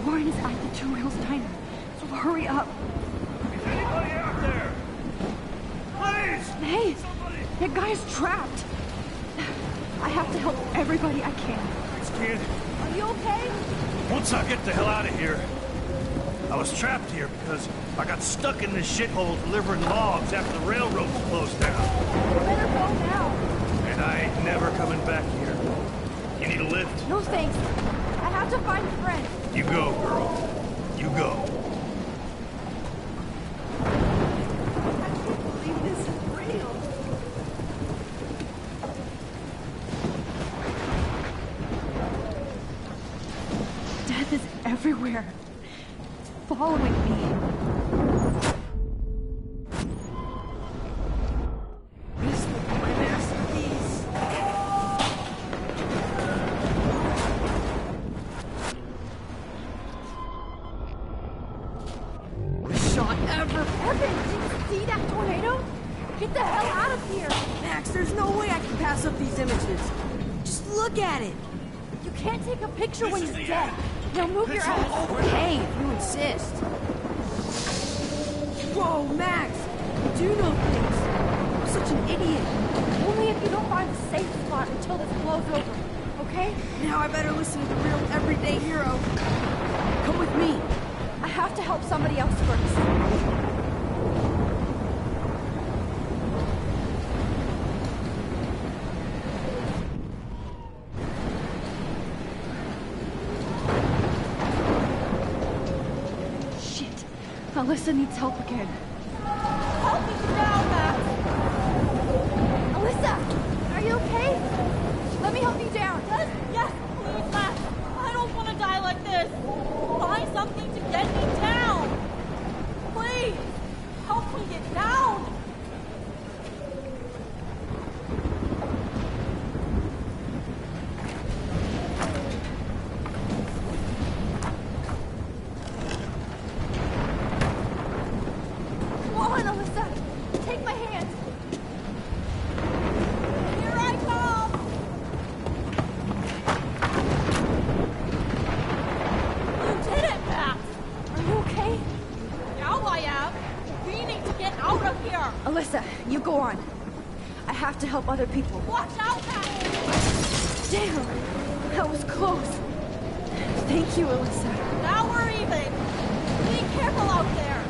Warren is at the Two Whales Diner, so hurry up. Is anybody out there? Please! Hey, that guy's trapped. I have to help everybody I can. Thanks, kid. Are you okay? Once I get the hell out of here, I was trapped here because I got stuck in this shithole delivering logs after the railroad was closed down. You better go now. And I ain't never coming back here. You need a lift? No thanks. I have to find a friend. You go, girl. You go. I can't believe this is real. Death is everywhere. It's following me. Get the hell out of here! Max, there's no way I can pass up these images. Just look at it. You can't take a picture when he's dead. Now move your ass. Hey, if you insist. Whoa, Max! You do know things. such an idiot. Only if you don't find a safe spot until this blows over, okay? Now I better listen to the real everyday hero. Come with me. I have to help somebody else first. Alyssa needs help again. Help me down, Max! Alyssa! Are you okay? Let me help you down. Yes, please, Max. I don't want to die like this. Find something to get me down. Please, help me get down. To help other people. Watch out, Max! Damn! That was close. Thank you, Alyssa. Now we're even. Be careful out there.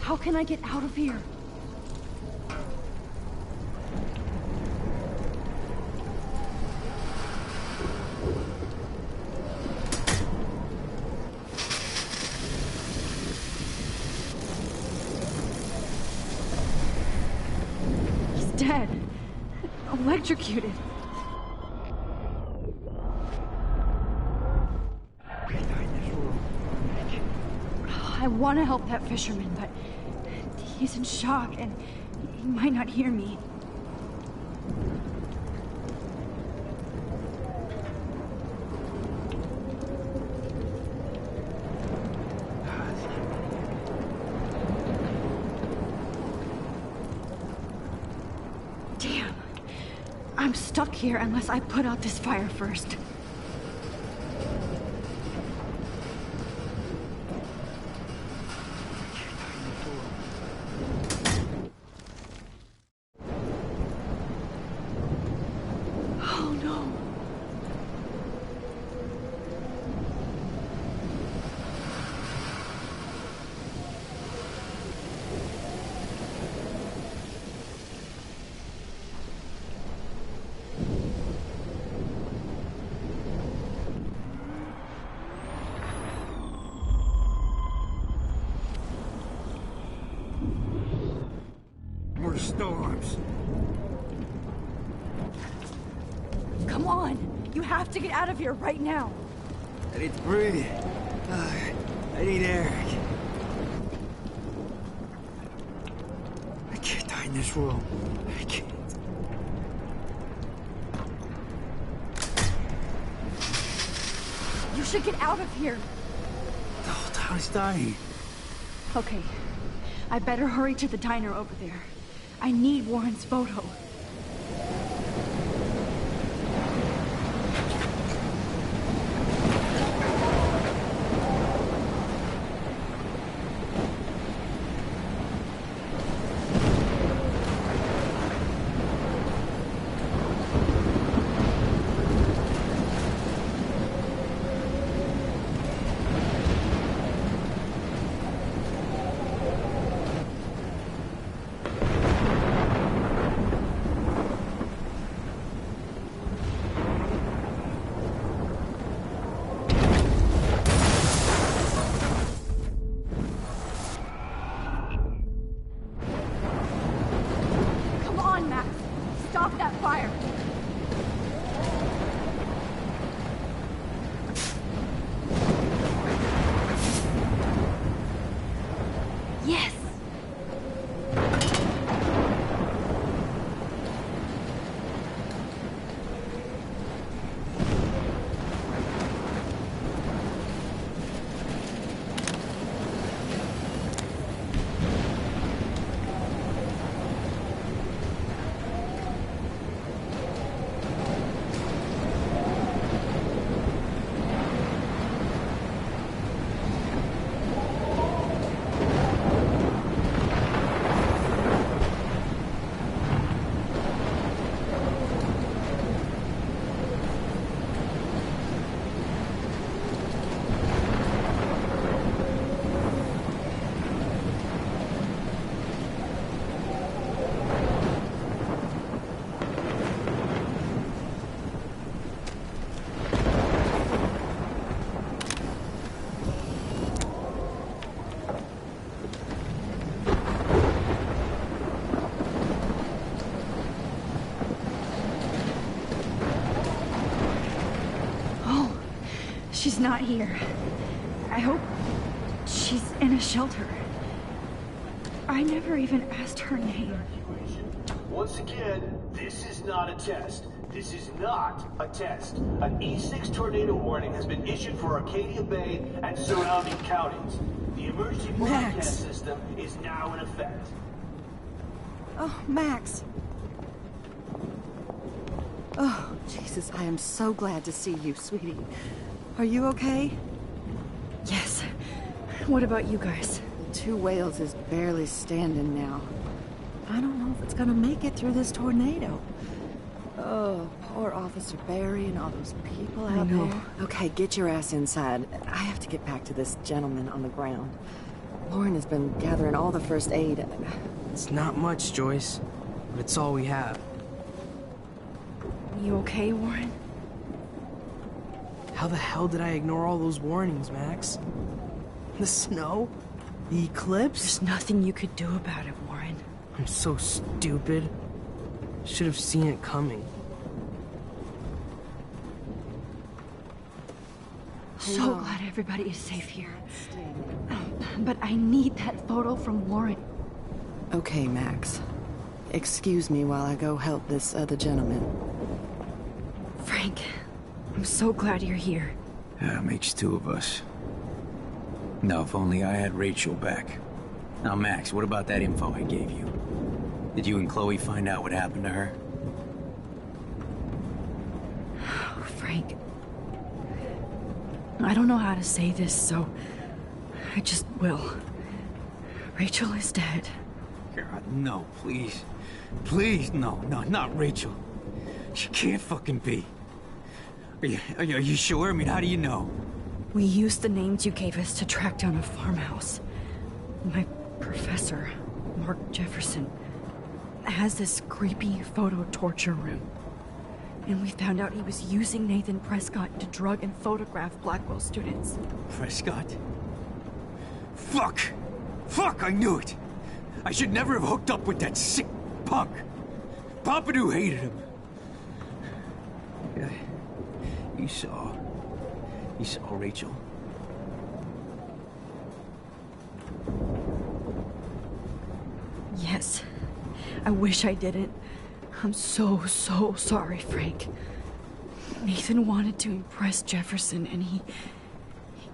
How can I get out of here? He's dead. Electrocuted. I want to help that fisherman, but he's in shock and he might not hear me. Damn. I'm stuck here unless I put out this fire first. Storms. Come on! You have to get out of here right now! I need to breathe. I need air. I can't die in this room. I can't. You should get out of here! The whole town is dying. Okay. I better hurry to the diner over there. I need Warren's photo. she's not here. I hope she's in a shelter. I never even asked her name. Once again, this is not a test. This is not a test. An E6 tornado warning has been issued for Arcadia Bay and surrounding counties. The emergency broadcast system is now in effect. Oh, Max. Oh, Jesus, I am so glad to see you, sweetie. Are you okay? Yes. What about you guys? The Two Whales is barely standing now. I don't know if it's gonna make it through this tornado. Oh, poor Officer Barry and all those people out there. Okay, get your ass inside. I have to get back to this gentleman on the ground. Lauren has been gathering all the first aid. It's not much, Joyce, but it's all we have. You okay, Warren? How the hell did I ignore all those warnings, Max? The snow? The eclipse? There's nothing you could do about it, Warren. I'm so stupid. Should have seen it coming. So glad everybody is safe here. But I need that photo from Lauren. Okay, Max. Excuse me while I go help this other gentleman. Frank, I'm so glad you're here. Yeah, makes two of us. No, if only I had Rachel back. Now, Max, what about that info I gave you? Did you and Chloe find out what happened to her? Oh, Frank. I don't know how to say this, so I just will. Rachel is dead. God, no, please. Please, no, not Rachel. She can't fucking be. Are you sure? I mean, how do you know? We used the names you gave us to track down a farmhouse. My professor, Mark Jefferson, has this creepy photo torture room. And we found out he was using Nathan Prescott to drug and photograph Blackwell students. Prescott? Fuck! Fuck, I knew it! I should never have hooked up with that sick punk. Pompidou hated him. Yeah, you saw Rachel. Yes. I wish I didn't. I'm so sorry, Frank. Nathan wanted to impress Jefferson, and he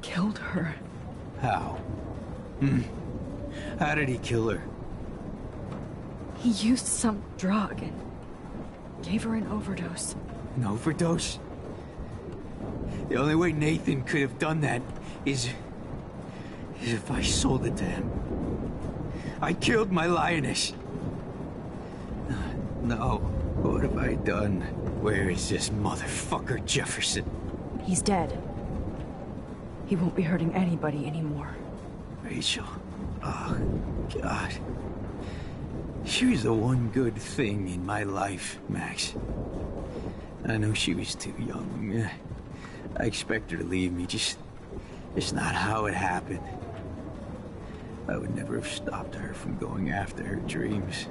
killed her. How? How did he kill her? He used some drug and gave her an overdose. An overdose? The only way Nathan could have done that is if I sold it to him. I killed my lioness. No, what have I done? Where is this motherfucker Jefferson? He's dead. He won't be hurting anybody anymore. Rachel. Oh, God. She was the one good thing in my life, Max. I know she was too young. I expect her to leave me, just not how it happened. I would never have stopped her from going after her dreams.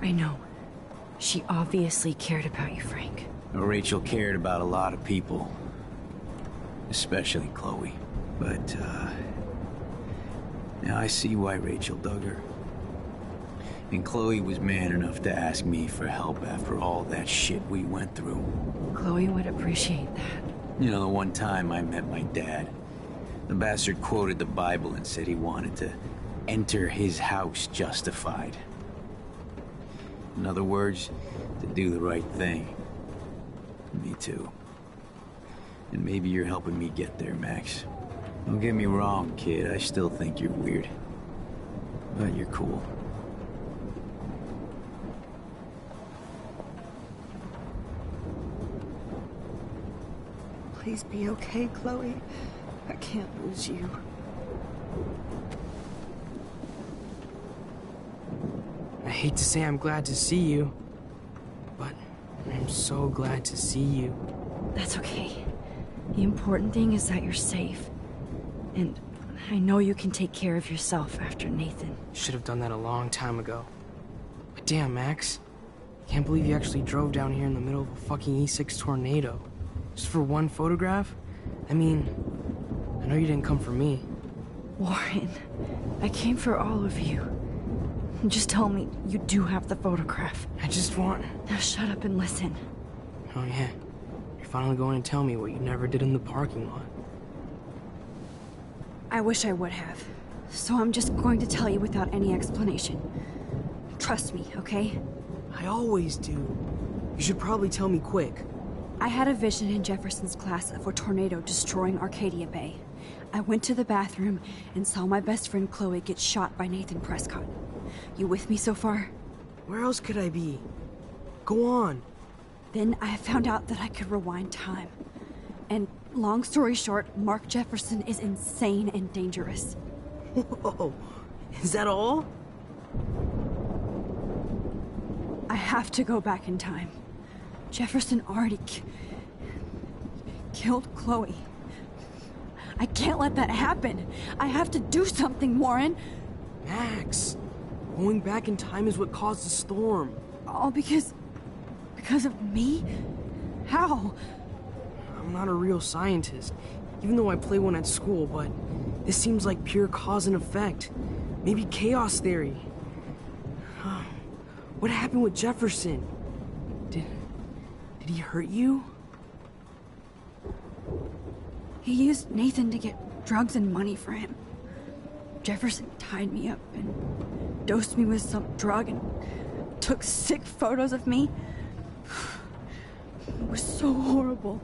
I know. She obviously cared about you, Frank. Rachel cared about a lot of people. Especially Chloe. But, now I see why Rachel dug her. And Chloe was man enough to ask me for help after all that shit we went through. Chloe would appreciate that. You know, the one time I met my dad, the bastard quoted the Bible and said he wanted to enter his house justified. In other words, to do the right thing. Me too. And maybe you're helping me get there, Max. Don't get me wrong, kid. I still think you're weird. But you're cool. Please be okay, Chloe. I can't lose you. I hate to say I'm glad to see you, but I'm so glad to see you. That's okay. The important thing is that you're safe. And I know you can take care of yourself after Nathan. Should have done that a long time ago. But damn, Max. Can't believe you actually drove down here in the middle of a fucking E6 tornado. Just for one photograph? I mean, I know you didn't come for me. Warren, I came for all of you. Just tell me you do have the photograph. I just want... Now shut up and listen. Oh yeah, you're finally going to tell me what you never did in the parking lot. I wish I would have. So I'm just going to tell you without any explanation. Trust me, okay? I always do. You should probably tell me quick. I had a vision in Jefferson's class of a tornado destroying Arcadia Bay. I went to the bathroom and saw my best friend Chloe get shot by Nathan Prescott. You with me so far? Where else could I be? Go on. Then I found out that I could rewind time. And long story short, Mark Jefferson is insane and dangerous. Whoa, is that all? I have to go back in time. Jefferson already killed Chloe. I can't let that happen. I have to do something, Warren. Max, going back in time is what caused the storm. All because of me? How? I'm not a real scientist, even though I play one at school, but this seems like pure cause and effect. Maybe chaos theory. What happened with Jefferson? Did he hurt you? He used Nathan to get drugs and money for him. Jefferson tied me up and dosed me with some drug and took sick photos of me. It was so horrible.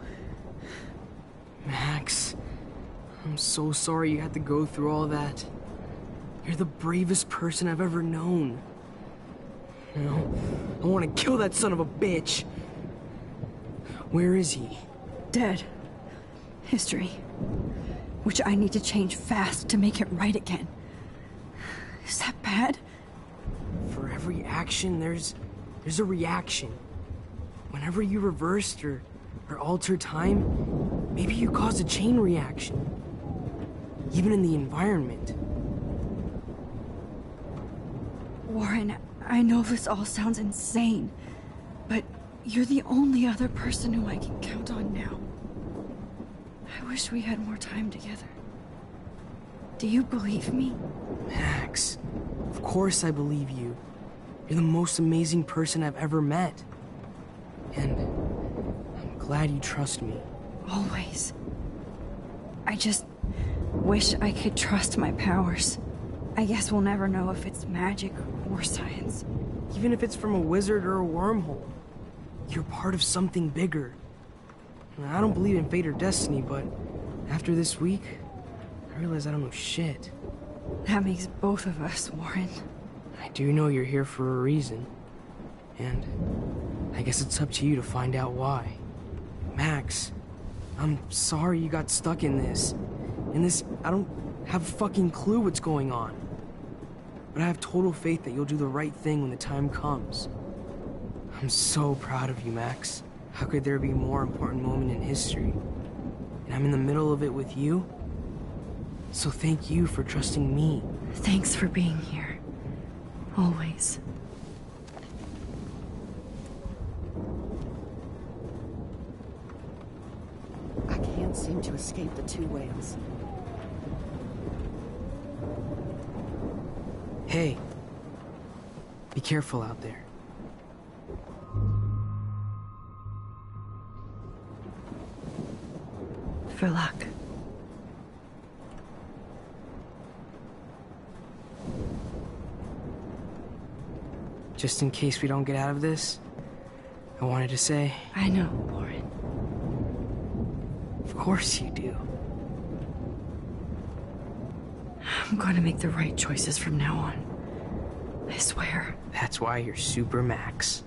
Max, I'm so sorry you had to go through all that. You're the bravest person I've ever known. You know, I want to kill that son of a bitch. Where is he? Dead. History. Which I need to change fast to make it right again. Is that bad? For every action, there's a reaction. Whenever you reversed or altered time, maybe you caused a chain reaction. Even in the environment. Warren, I know this all sounds insane, but you're the only other person who I can count on now. I wish we had more time together. Do you believe me? Max, of course I believe you. You're the most amazing person I've ever met. And I'm glad you trust me. Always. I just wish I could trust my powers. I guess we'll never know if it's magic or science. Even if it's from a wizard or a wormhole, you're part of something bigger. I don't believe in fate or destiny, but after this week, I realize I don't know shit. That makes both of us, Warren. I do know you're here for a reason. And I guess it's up to you to find out why. Max, I'm sorry you got stuck in this. I don't have a fucking clue what's going on. But I have total faith that you'll do the right thing when the time comes. I'm so proud of you, Max. How could there be a more important moment in history? And I'm in the middle of it with you. So thank you for trusting me. Thanks for being here. Always. I can't seem to escape the two whales. Hey, be careful out there. For luck. Just in case we don't get out of this, I wanted to say... I know, Warren. Of course you do. I'm going to make the right choices from now on. I swear. That's why you're Super Max.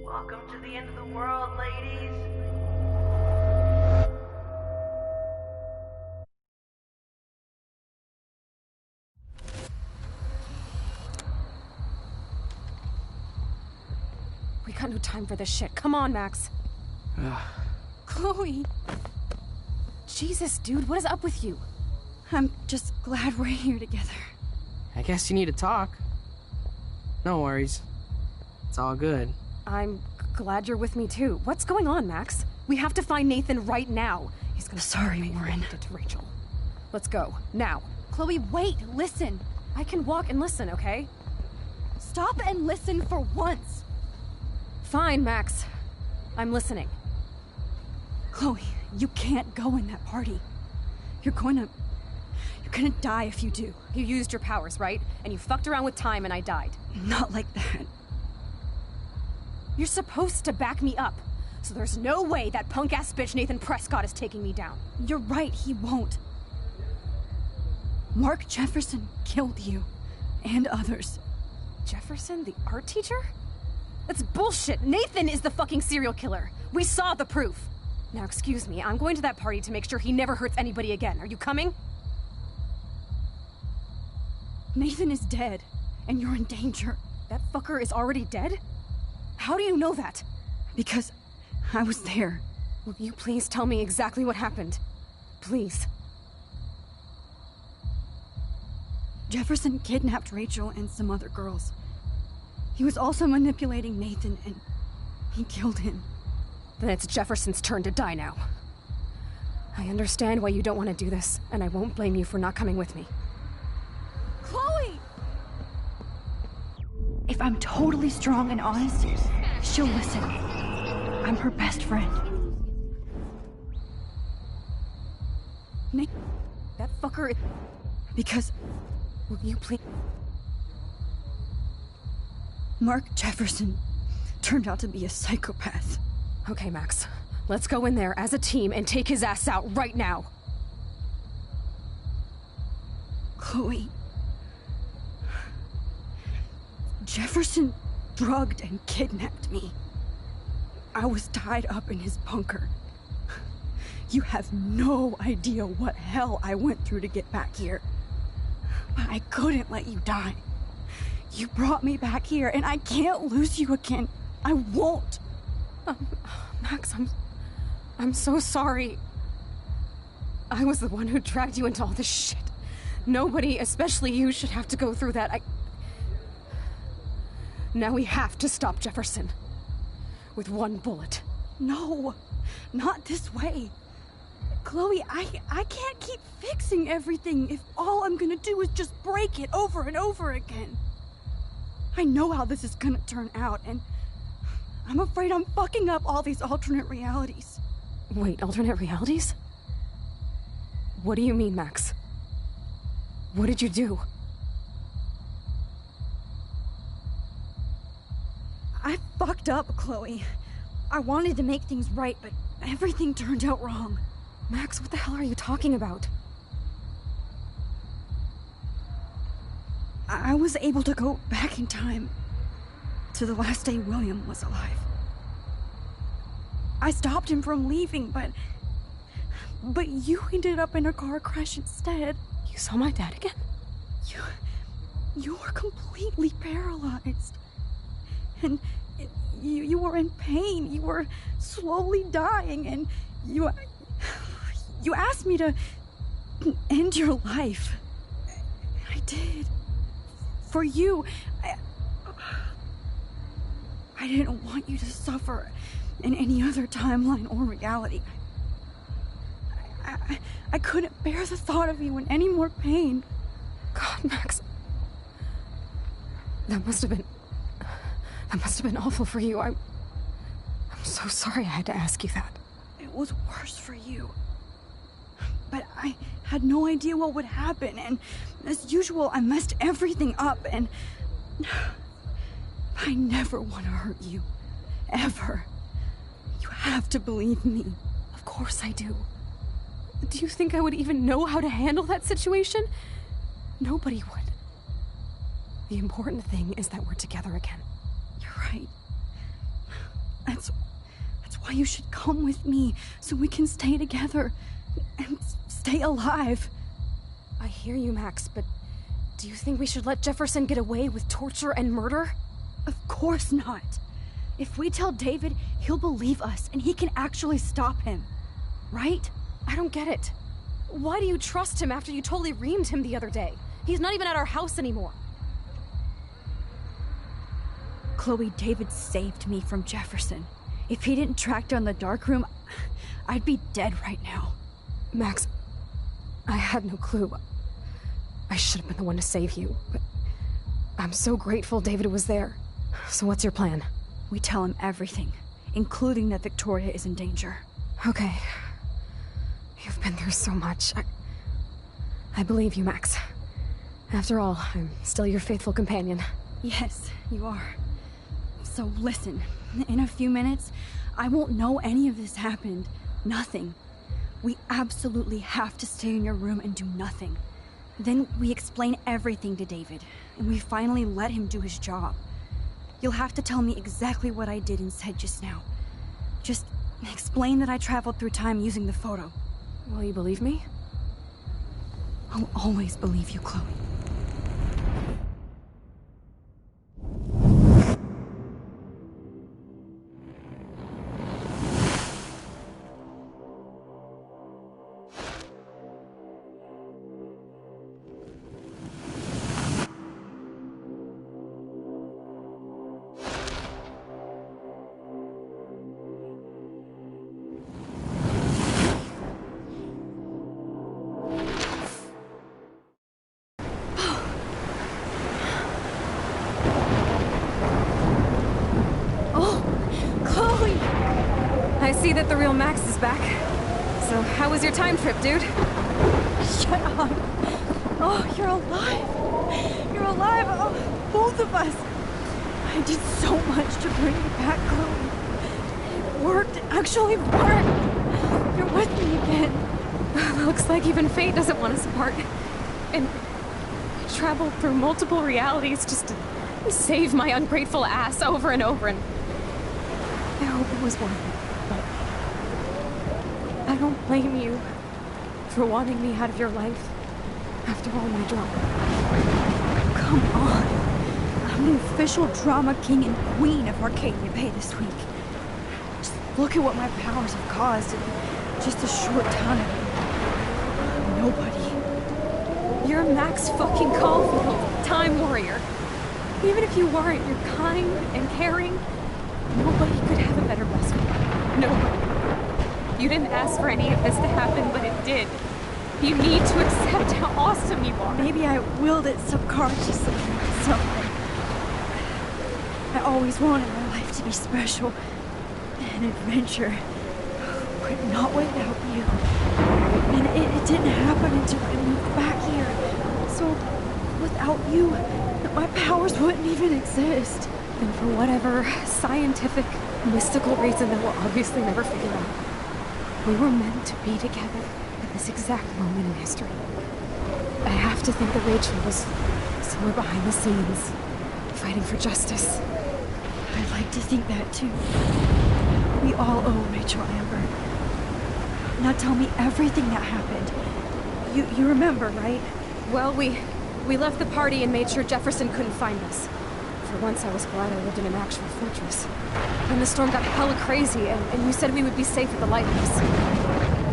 Welcome to the end of the world, ladies. got no time for this shit. Come on, Max. Chloe. Jesus, dude, what is up with you? I'm just glad we're here together. I guess you need to talk. No worries. It's all good. I'm glad you're with me too. What's going on, Max? We have to find Nathan right now. He's gonna Sorry, Warren. It to Rachel. Let's go now. Chloe, wait. Listen. I can walk and listen, okay? Stop and listen for once. Fine, Max. I'm listening. Chloe, you can't go in that party. You're gonna die if you do. You used your powers, right? And you fucked around with time and I died. Not like that. You're supposed to back me up. So there's no way that punk-ass bitch Nathan Prescott is taking me down. You're right, he won't. Mark Jefferson killed you. And others. Jefferson, the art teacher? That's bullshit. Nathan is the fucking serial killer. We saw the proof. Now, excuse me, I'm going to that party to make sure he never hurts anybody again. Are you coming? Nathan is dead, and you're in danger. That fucker is already dead? How do you know that? Because I was there. Will you please tell me exactly what happened? Please. Jefferson kidnapped Rachel and some other girls. He was also manipulating Nathan, and he killed him. Then it's Jefferson's turn to die now. I understand why you don't want to do this, and I won't blame you for not coming with me. Chloe! If I'm totally strong and honest, she'll listen. I'm her best friend. Nick, that fucker is... Because... Will you please... Mark Jefferson turned out to be a psychopath. Okay, Max. Let's go in there as a team and take his ass out right now. Chloe. Jefferson drugged and kidnapped me. I was tied up in his bunker. You have no idea what hell I went through to get back here. But I couldn't let you die. You brought me back here, and I can't lose you again. I won't. Max, I'm so sorry. I was the one who dragged you into all this shit. Nobody, especially you, should have to go through that. Now we have to stop Jefferson. With one bullet. No, not this way. Chloe, I can't keep fixing everything if all I'm gonna do is just break it over and over again. I know how this is gonna turn out, and I'm afraid I'm fucking up all these alternate realities. Wait, alternate realities? What do you mean, Max? What did you do? I fucked up, Chloe. I wanted to make things right, but everything turned out wrong. Max, what the hell are you talking about? I was able to go back in time to the last day William was alive. I stopped him from leaving, but you ended up in a car crash instead. You saw my dad again? You were completely paralyzed. And you were in pain. You were slowly dying, and you asked me to end your life. I did. For you. I didn't want you to suffer in any other timeline or reality. I couldn't bear the thought of you in any more pain. God, Max. That must have been awful for you. I'm so sorry I had to ask you that. It was worse for you. But I had no idea what would happen, and as usual, I messed everything up, and I never want to hurt you. Ever. You have to believe me. Of course I do. Do you think I would even know how to handle that situation? Nobody would. The important thing is that we're together again. You're right. That's why you should come with me, so we can stay together and stay alive. I hear you, Max, but do you think we should let Jefferson get away with torture and murder? Of course not. If we tell David, he'll believe us and he can actually stop him. Right? I don't get it. Why do you trust him after you totally reamed him the other day? He's not even at our house anymore. Chloe, David saved me from Jefferson. If he didn't track down the dark room, I'd be dead right now. Max, I had no clue. I should have been the one to save you, but I'm so grateful David was there. So what's your plan? We tell him everything, including that Victoria is in danger. Okay. You've been through so much. I believe you, Max. After all, I'm still your faithful companion. Yes, you are. So listen, in a few minutes, I won't know any of this happened. Nothing. We absolutely have to stay in your room and do nothing. Then we explain everything to David, and we finally let him do his job. You'll have to tell me exactly what I did and said just now. Just explain that I traveled through time using the photo. Will you believe me? I'll always believe you, Chloe. I see that the real Max is back. So, how was your time trip, dude? Shut up. Oh, you're alive. You're alive. Oh, both of us. I did so much to bring you back, Chloe. It worked. It actually worked. You're with me again. Looks like even fate doesn't want us apart. And I traveled through multiple realities just to save my ungrateful ass over and over, and I hope it was worth it. I don't blame you for wanting me out of your life after all my drama. Come on. I'm the official drama king and queen of Arcadia Bay this week. Just look at what my powers have caused in just a short time. Nobody. You're Max fucking Caulfield, Time Warrior. Even if you weren't, you're kind and caring. Nobody could have a better best friend. Nobody. You didn't ask for any of this to happen, but it did. You need to accept how awesome you are. Maybe I willed it subconsciously or something. I always wanted my life to be special. An adventure. But not without you. And it didn't happen until I moved back here. So, without you, my powers wouldn't even exist. And for whatever scientific, mystical reason that we'll obviously never figure out, we were meant to be together at this exact moment in history. I have to think that Rachel was somewhere behind the scenes, fighting for justice. I'd like to think that too. We all owe Rachel Amber. Now tell me everything that happened. You remember, right? Well, we left the party and made sure Jefferson couldn't find us. For once, I was glad I lived in an actual fortress. Then the storm got hella crazy, and you said we would be safe at the lighthouse.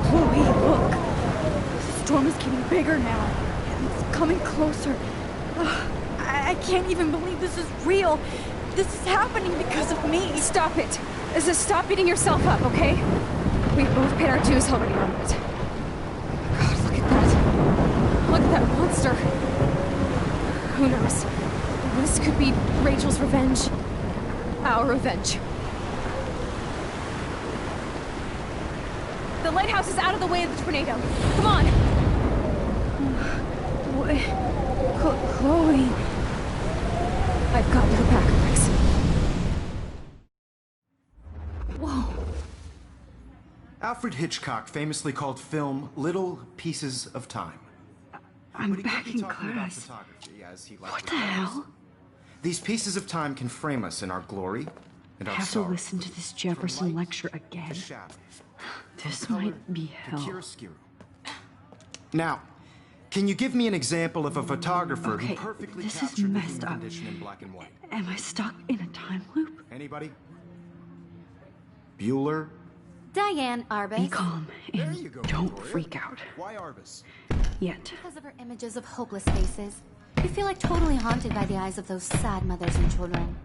Chloe, look! The storm is getting bigger now. It's coming closer. I can't even believe this is real. This is happening because of me. Stop it. Stop beating yourself up, okay? We both paid our dues already on it. God, look at that. Look at that monster. Who knows? This could be Rachel's revenge. Our revenge. The lighthouse is out of the way of the tornado. Come on! Chloe... I've got your back, Max. Whoa. Alfred Hitchcock famously called film little pieces of time. I'm back in class. What the hell? These pieces of time can frame us in our glory and our I have to sorrow. listen to this Jefferson lecture again. This might be hell. Now, can you give me an example of a photographer who Okay, perfectly this is captured the messed human up. condition in black and white? Am I stuck in a time loop? Anybody? Bueller? Diane Arbus. Be calm and don't freak out. Why Arbus? Yet. Because of her images of hopeless faces. You feel like totally haunted by the eyes of those sad mothers and children.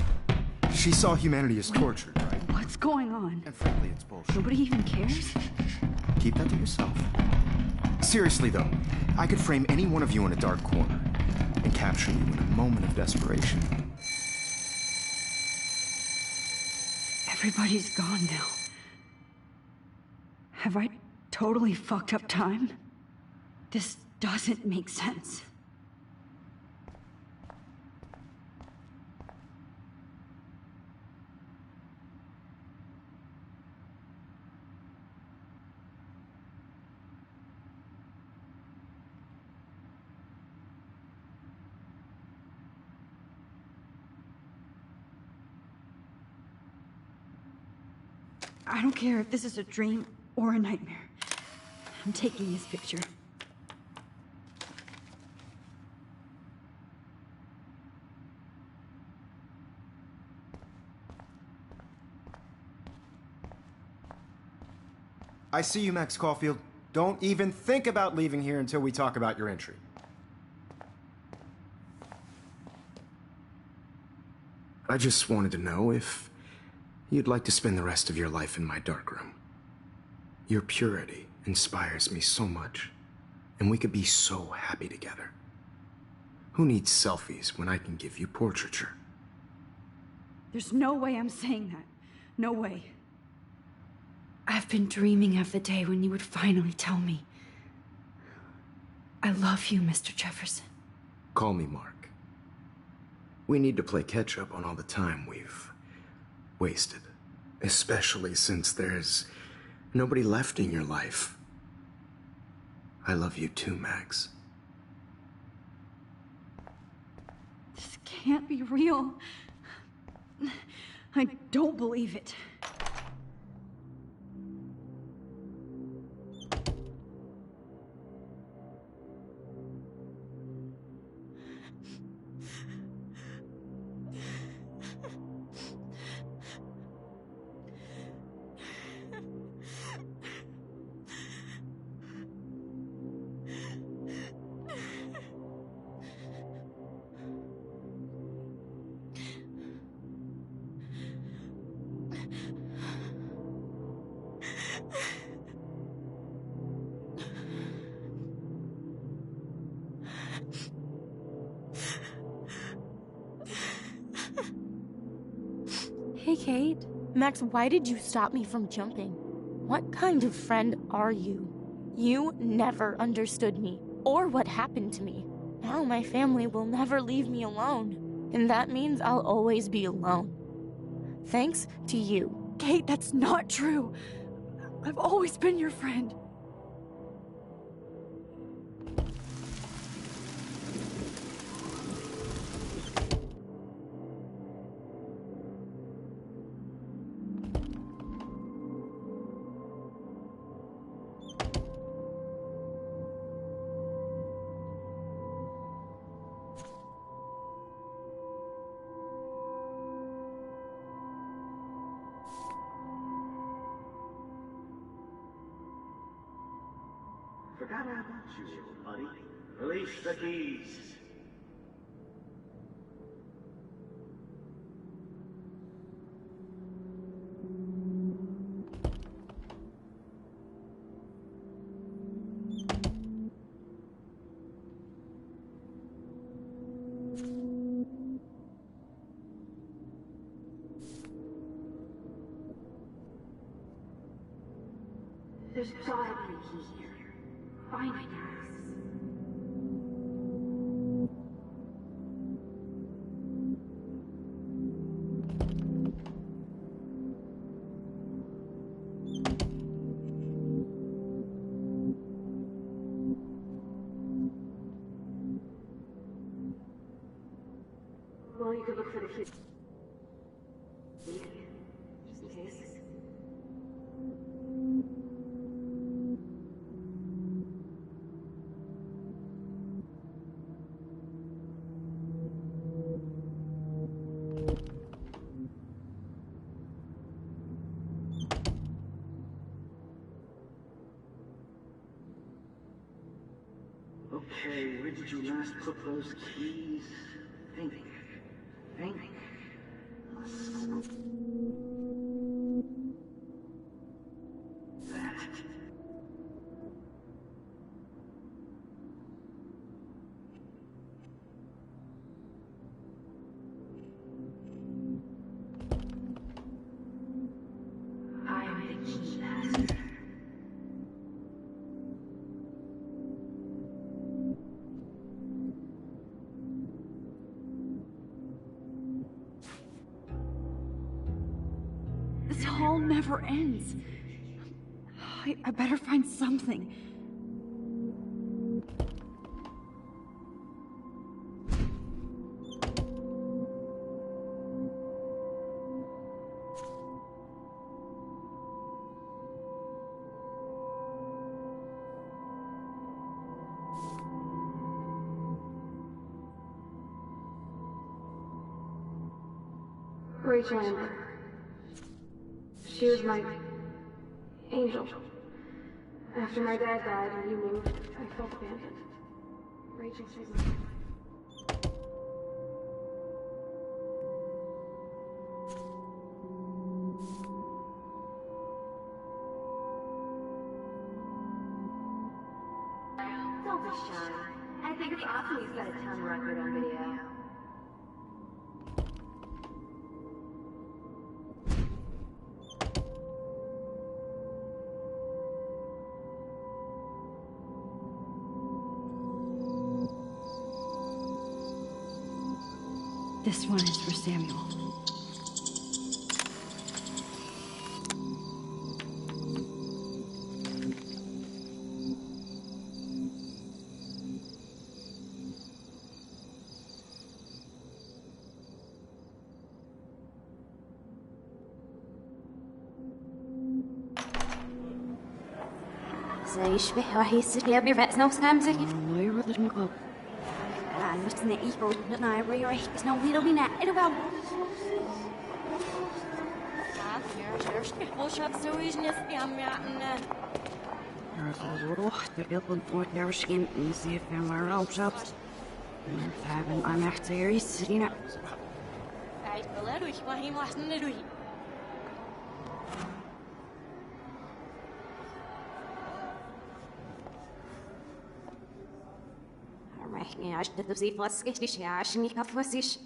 She saw humanity as tortured, right? What's going on? And frankly, it's bullshit. Nobody even cares? Keep that to yourself. Seriously, though, I could frame any one of you in a dark corner and capture you in a moment of desperation. Everybody's gone now. Have I totally fucked up time? This doesn't make sense. I don't care if this is a dream or a nightmare. I'm taking this picture. I see you, Max Caulfield. Don't even think about leaving here until we talk about your entry. I just wanted to know if you'd like to spend the rest of your life in my darkroom. Your purity inspires me so much, and we could be so happy together. Who needs selfies when I can give you portraiture? There's no way I'm saying that. No way. I've been dreaming of the day when you would finally tell me. I love you, Mr. Jefferson. Call me Mark. We need to play catch up on all the time we've wasted. Especially since there's nobody left in your life. I love you too, Max. This can't be real. I don't believe it. Hey, Kate. Max, why did you stop me from jumping? What kind of friend are you? You never understood me, or what happened to me. Now my family will never leave me alone, and that means I'll always be alone. Thanks to you. Kate, that's not true. I've always been your friend. Forgot about you, buddy. Release the keys. There's gotta be a key here. Find it, Max. Well, you could look for the key. Just in case. Okay, where did you last put those keys? Think. That. I am the key master. This hall never ends. I better find something. Rachel Amber. She was my angel. After my dad died and you moved, I felt abandoned. Rachel saved my life. Don't be shy. I think it's awesome you set a ton record on video. This one is for Samuel. زي يشبه راح يصير لي بيرفع نفس نمزك. الله يرضى عنكم. أنا مستني إيكو نتنا يبري راح يسنو ويلو بينا إلو قام. الروح تقبل فوق نرشين نسيف نمر أو شابس. نفهم أنا احتياري سرينا. عيد بلادوي وهي محسن ندوي. رحني عشت تبزي فاسكش ليش عشني كفوسيش.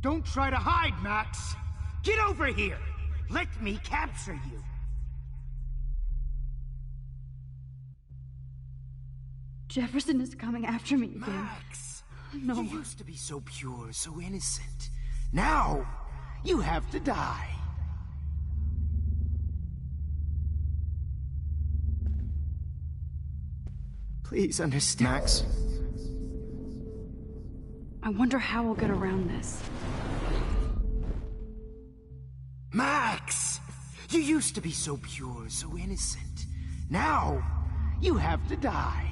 Don't try to hide, Max! Get over here! Let me capture you! Jefferson is coming after me again. Max! No. You used to be so pure, so innocent. Now, you have to die. Please understand. Max? I wonder how we'll get around this. Max! You used to be so pure, so innocent. Now, you have to die.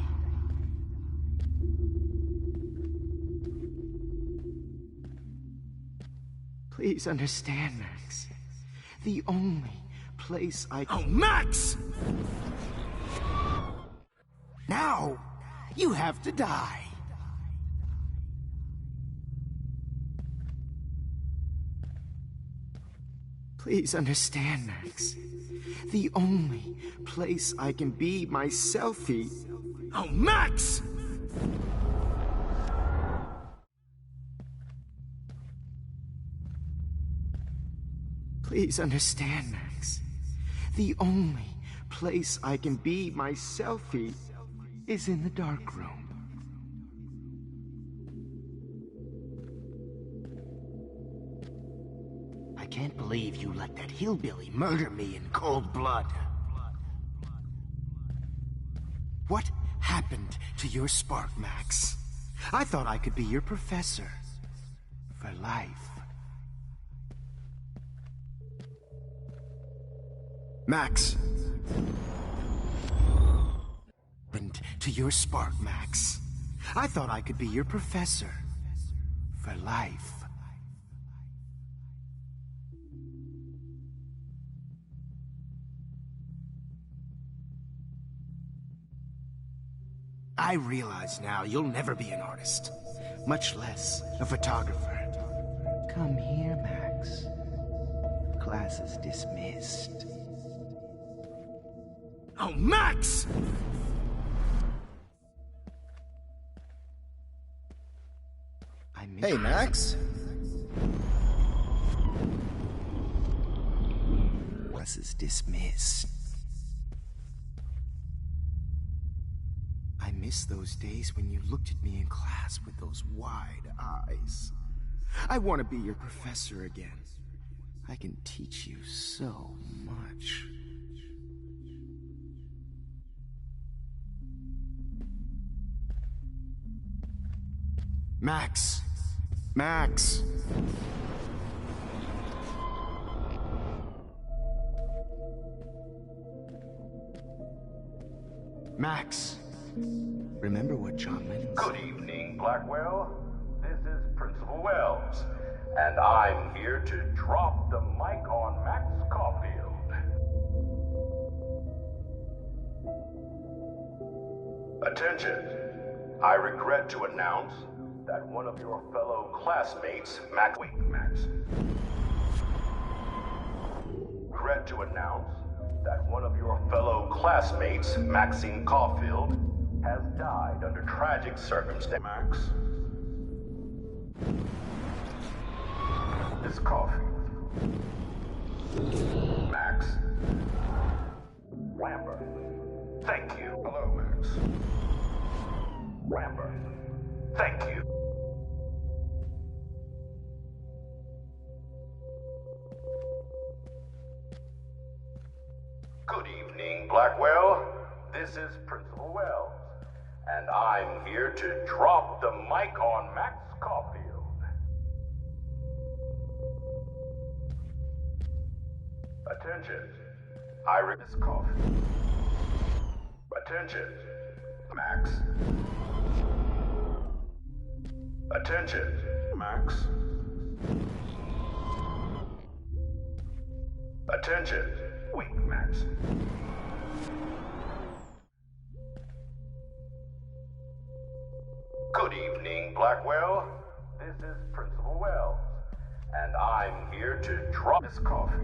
Please understand, Max. The only place I can... Oh, Max! Now, you have to die. Please understand, Max. The only place I can be myself is... Oh, Max! Please understand, Max. The only place I can be myself is in the dark room. I can't believe you let that hillbilly murder me in cold blood. What happened to your spark, Max? I thought I could be your professor for life. Max. Happened to your spark, Max? I thought I could be your professor for life. I realize now you'll never be an artist, much less a photographer. Come here, Max. Class is dismissed. Oh, Max! Hey, Max. Class is dismissed. I miss those days when you looked at me in class with those wide eyes. I want to be your professor again. I can teach you so much. Max. Max. Max. Remember what John Lennon said? Good evening, Blackwell. This is Principal Wells, and I'm here to drop the mic on Max Caulfield. Attention. I regret to announce that one of your fellow classmates, Max... Wait, Max. Regret to announce that one of your fellow classmates, Maxine Caulfield, has died under tragic circumstances. Max. Miss Caulfield. Max. Lambert. Thank you. Hello, Max. Lambert. Thank you. Good evening, Blackwell. This is Principal Wells, and I'm here to drop the mic on Max Caulfield. Attention. Miss Caulfield. Attention. Max. Attention, Max. Attention. Wait, Max. Good evening, Blackwell. This is Principal Wells, and I'm here to drop Miss Caulfield.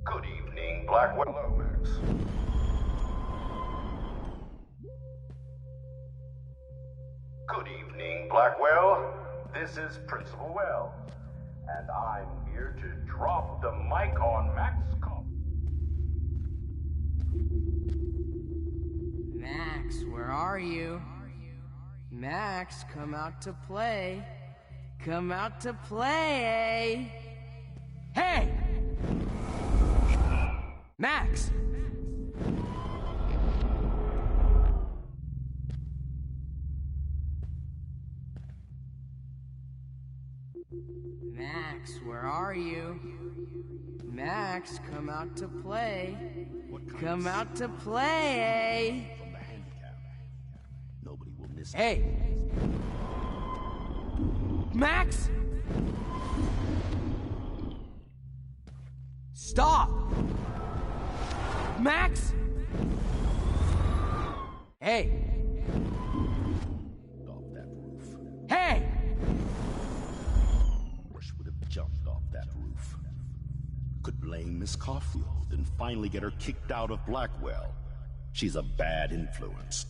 Good evening, Blackwell. Hello, Max. Good evening, Blackwell. This is Principal Wells, and I'm here to drop the mic on Max Caulfield. Max, where are you? Max, come out to play. Come out to play. Hey! Max! Max, where are you? Max, come out to play. Come out to play. From the handicap. Nobody will miss. Hey! Max! Stop! Max! Hey! Off that roof. Hey! Rush would have jumped off that roof. Could blame Miss Caulfield and finally get her kicked out of Blackwell. She's a bad influence.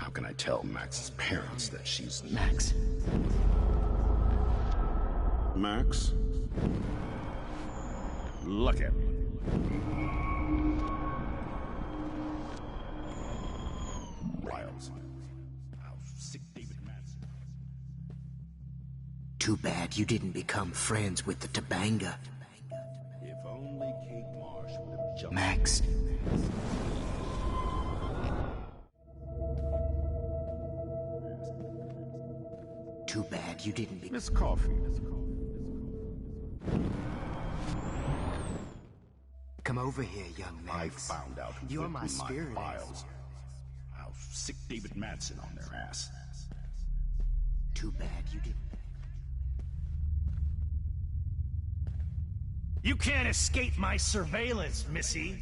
How can I tell Max's parents that she's... Max. Max? Look at me. Riles. How sick David Madsen. Too bad you didn't become friends with the Tobanga. If only Kate Marsh would have jumped... Max. Too bad you didn't be... Miss Coffee. Come over here, young Max. I found out who You're looked my in spirit files. How sick David Madsen on their ass. Too bad you didn't... You can't escape my surveillance, Missy.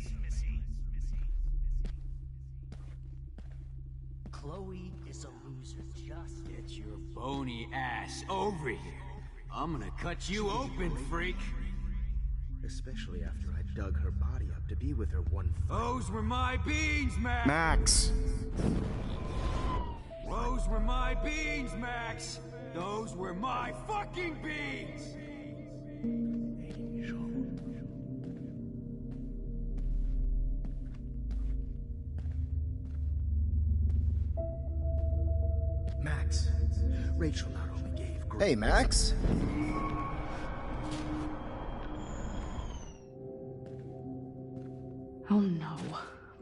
Chloe is a loser. Just get your bony ass over here. I'm gonna cut you open, freak. Especially after I dug her body up to be with her one... Those were my beans, Max! Max! Those were my beans, Max! Those were my fucking beans! Max, Rachel not only gave... Hey, Max. Oh no.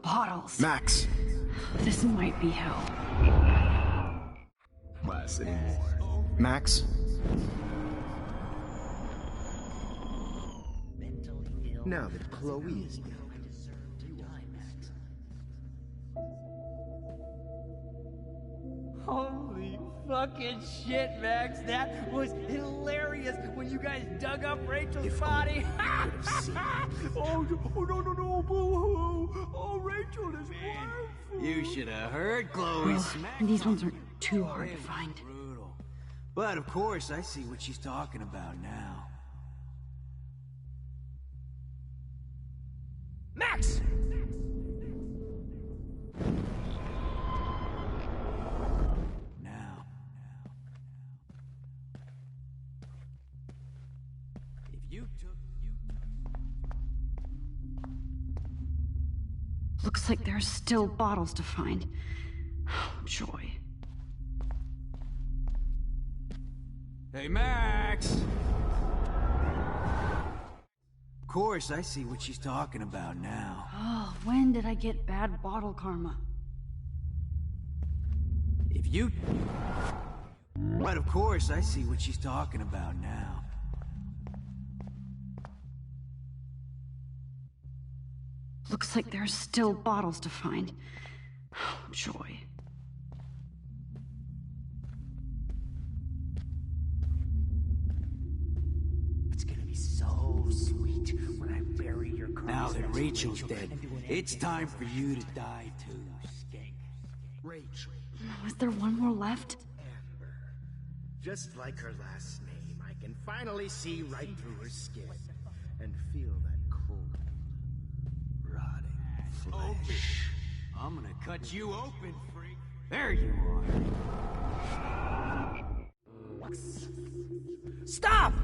Bottles. Max! This might be hell. Classic. Max? Now that Chloe is dead. Holy fucking shit, Max. That was hilarious when you guys dug up Rachel's body. Oh, no, boo-hoo. Oh, Rachel is wonderful. You should have heard Chloe Ugh, smack. these ones are too hard to find. Brutal. But of course, I see what she's talking about now. Max! Now. If you took... Looks like there's still bottles to find. Oh, joy. Hey, Max! Of course, I see what she's talking about now. Oh, when did I get bad bottle karma? If you... But of course, I see what she's talking about now. Looks like there's still bottles to find. Oh, joy. It's gonna be so sweet when I bury your car. Now that Rachel's dead, it's time for you to die too. Rachel. Was there one more left? Amber. Just like her last name, I can finally see right through her skin and feel that cold, rotting flesh. I'm gonna cut you open, freak. There you are. Stop!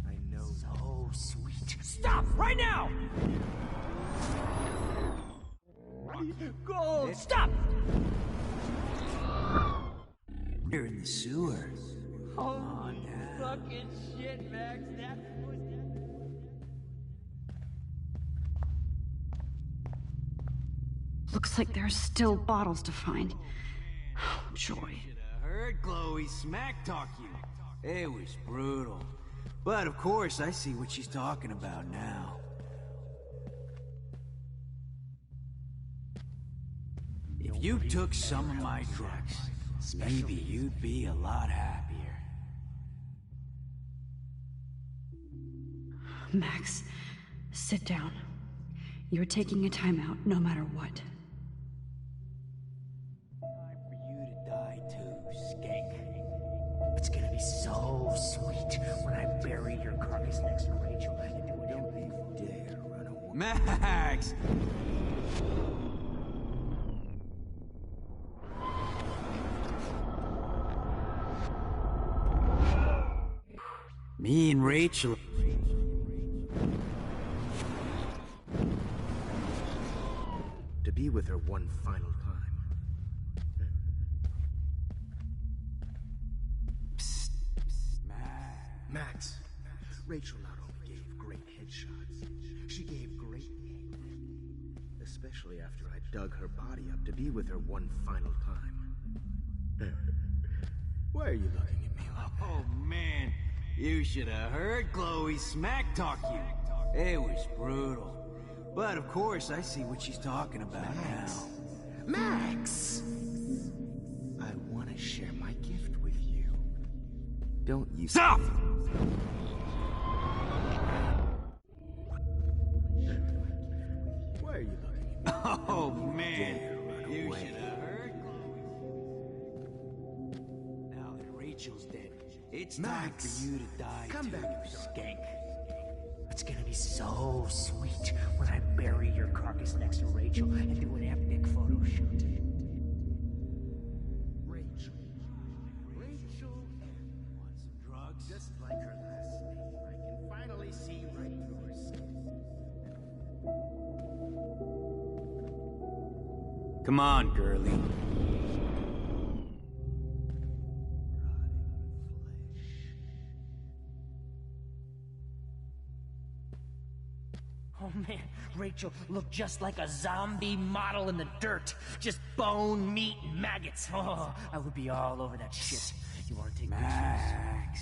I know. So sweet. Stop right now! Go! Stop! You're in the sewer. Holy fucking shit, Max. That was... Looks like there's still bottles to find. Oh, joy. I heard Chloe smack talk you. It was brutal. But of course, I see what she's talking about now. If you took some of my drugs, maybe you'd be a lot happier. Max, sit down. You're taking a timeout no matter what. Time for you to die too, skank. It's gonna be so sweet when I bury your carcass next to Rachel and do it in Max! Me and Rachel... To be with her one final time. Psst. Max, Rachel not only gave great headshots, she gave great aim. Especially after I dug her body up to be with her one final time. Why are you looking at me like that? Oh, man. You should have heard Chloe smack talk you. It was brutal. But of course, I see what she's talking about now. Max! I want to share my gift with you. Don't you... Stop! Why are you looking at me? Oh, man. You should have heard Chloe. Now that Rachel's dead, it's time for you to die come too, back, skank. It's gonna be so sweet when I bury your carcass next to Rachel and do an epic photo shoot. Rachel. Want some drugs? Just like her last name, I can finally see right through her skin. Come on, girlie. Oh man, Rachel looked just like a zombie model in the dirt. Just bone, meat, and maggots. Oh, I would be all over that shit. You wanna take Max,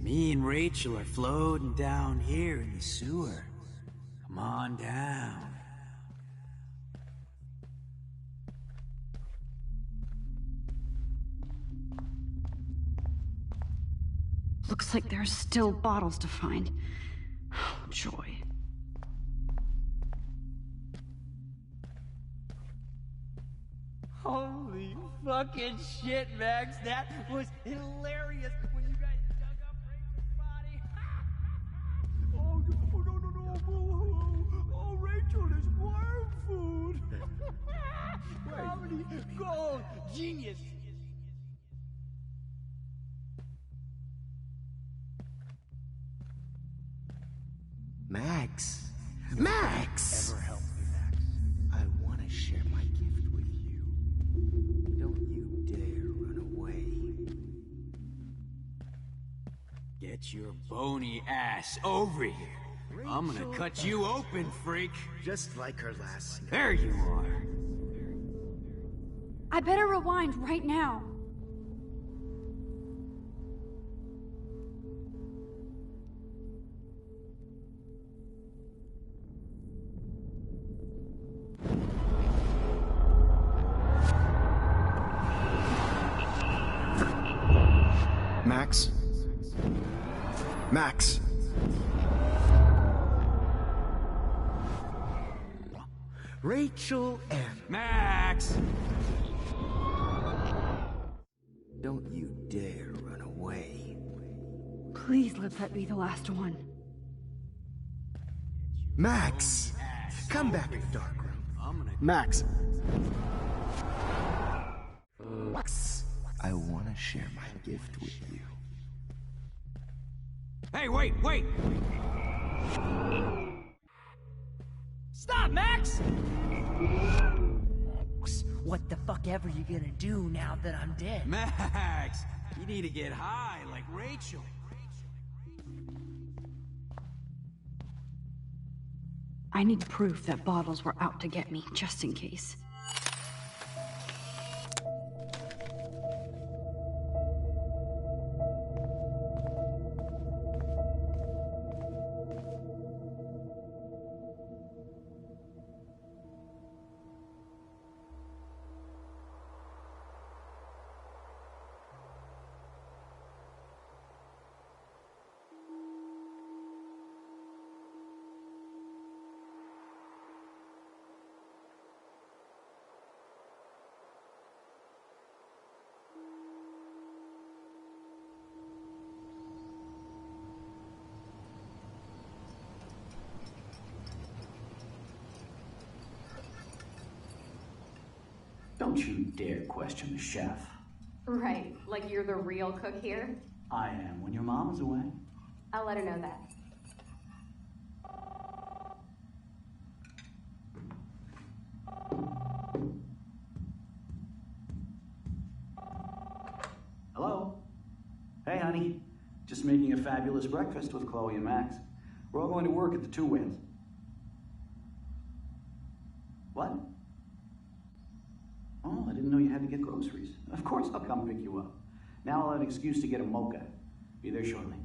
me and Rachel are floating down here in the sewer. Come on down. Looks like there's still bottles to find. Oh, joy. Holy fucking shit, Max. That was hilarious when you guys dug up Rachel's body. Oh, no. Oh, Rachel is worm food. Comedy gold. Genius. Max! Max! Ever help me, Max? I want to share my gift with you. Don't you dare run away. Get your bony ass over here. I'm gonna cut you open, freak. Just like her last name. There you are. I better rewind right now. Max? Max! Rachel and... Max! Don't you dare run away. Please let that be the last one. Max! Come back in the dark room. Max! Max! I want to share my gift with you. Hey, wait! Stop, Max! What the fuck ever you gonna do now that I'm dead? Max! You need to get high like Rachel. I need proof that bottles were out to get me, just in case. Don't you dare question the chef. Right, like you're the real cook here? I am when your mom is away. I'll let her know that. Hello? Hey, honey. Just making a fabulous breakfast with Chloe and Max. We're all going to work at the Two Whales. What? Oh, I didn't know you had to get groceries. Of course I'll come pick you up. Now I'll have an excuse to get a mocha. Be there shortly.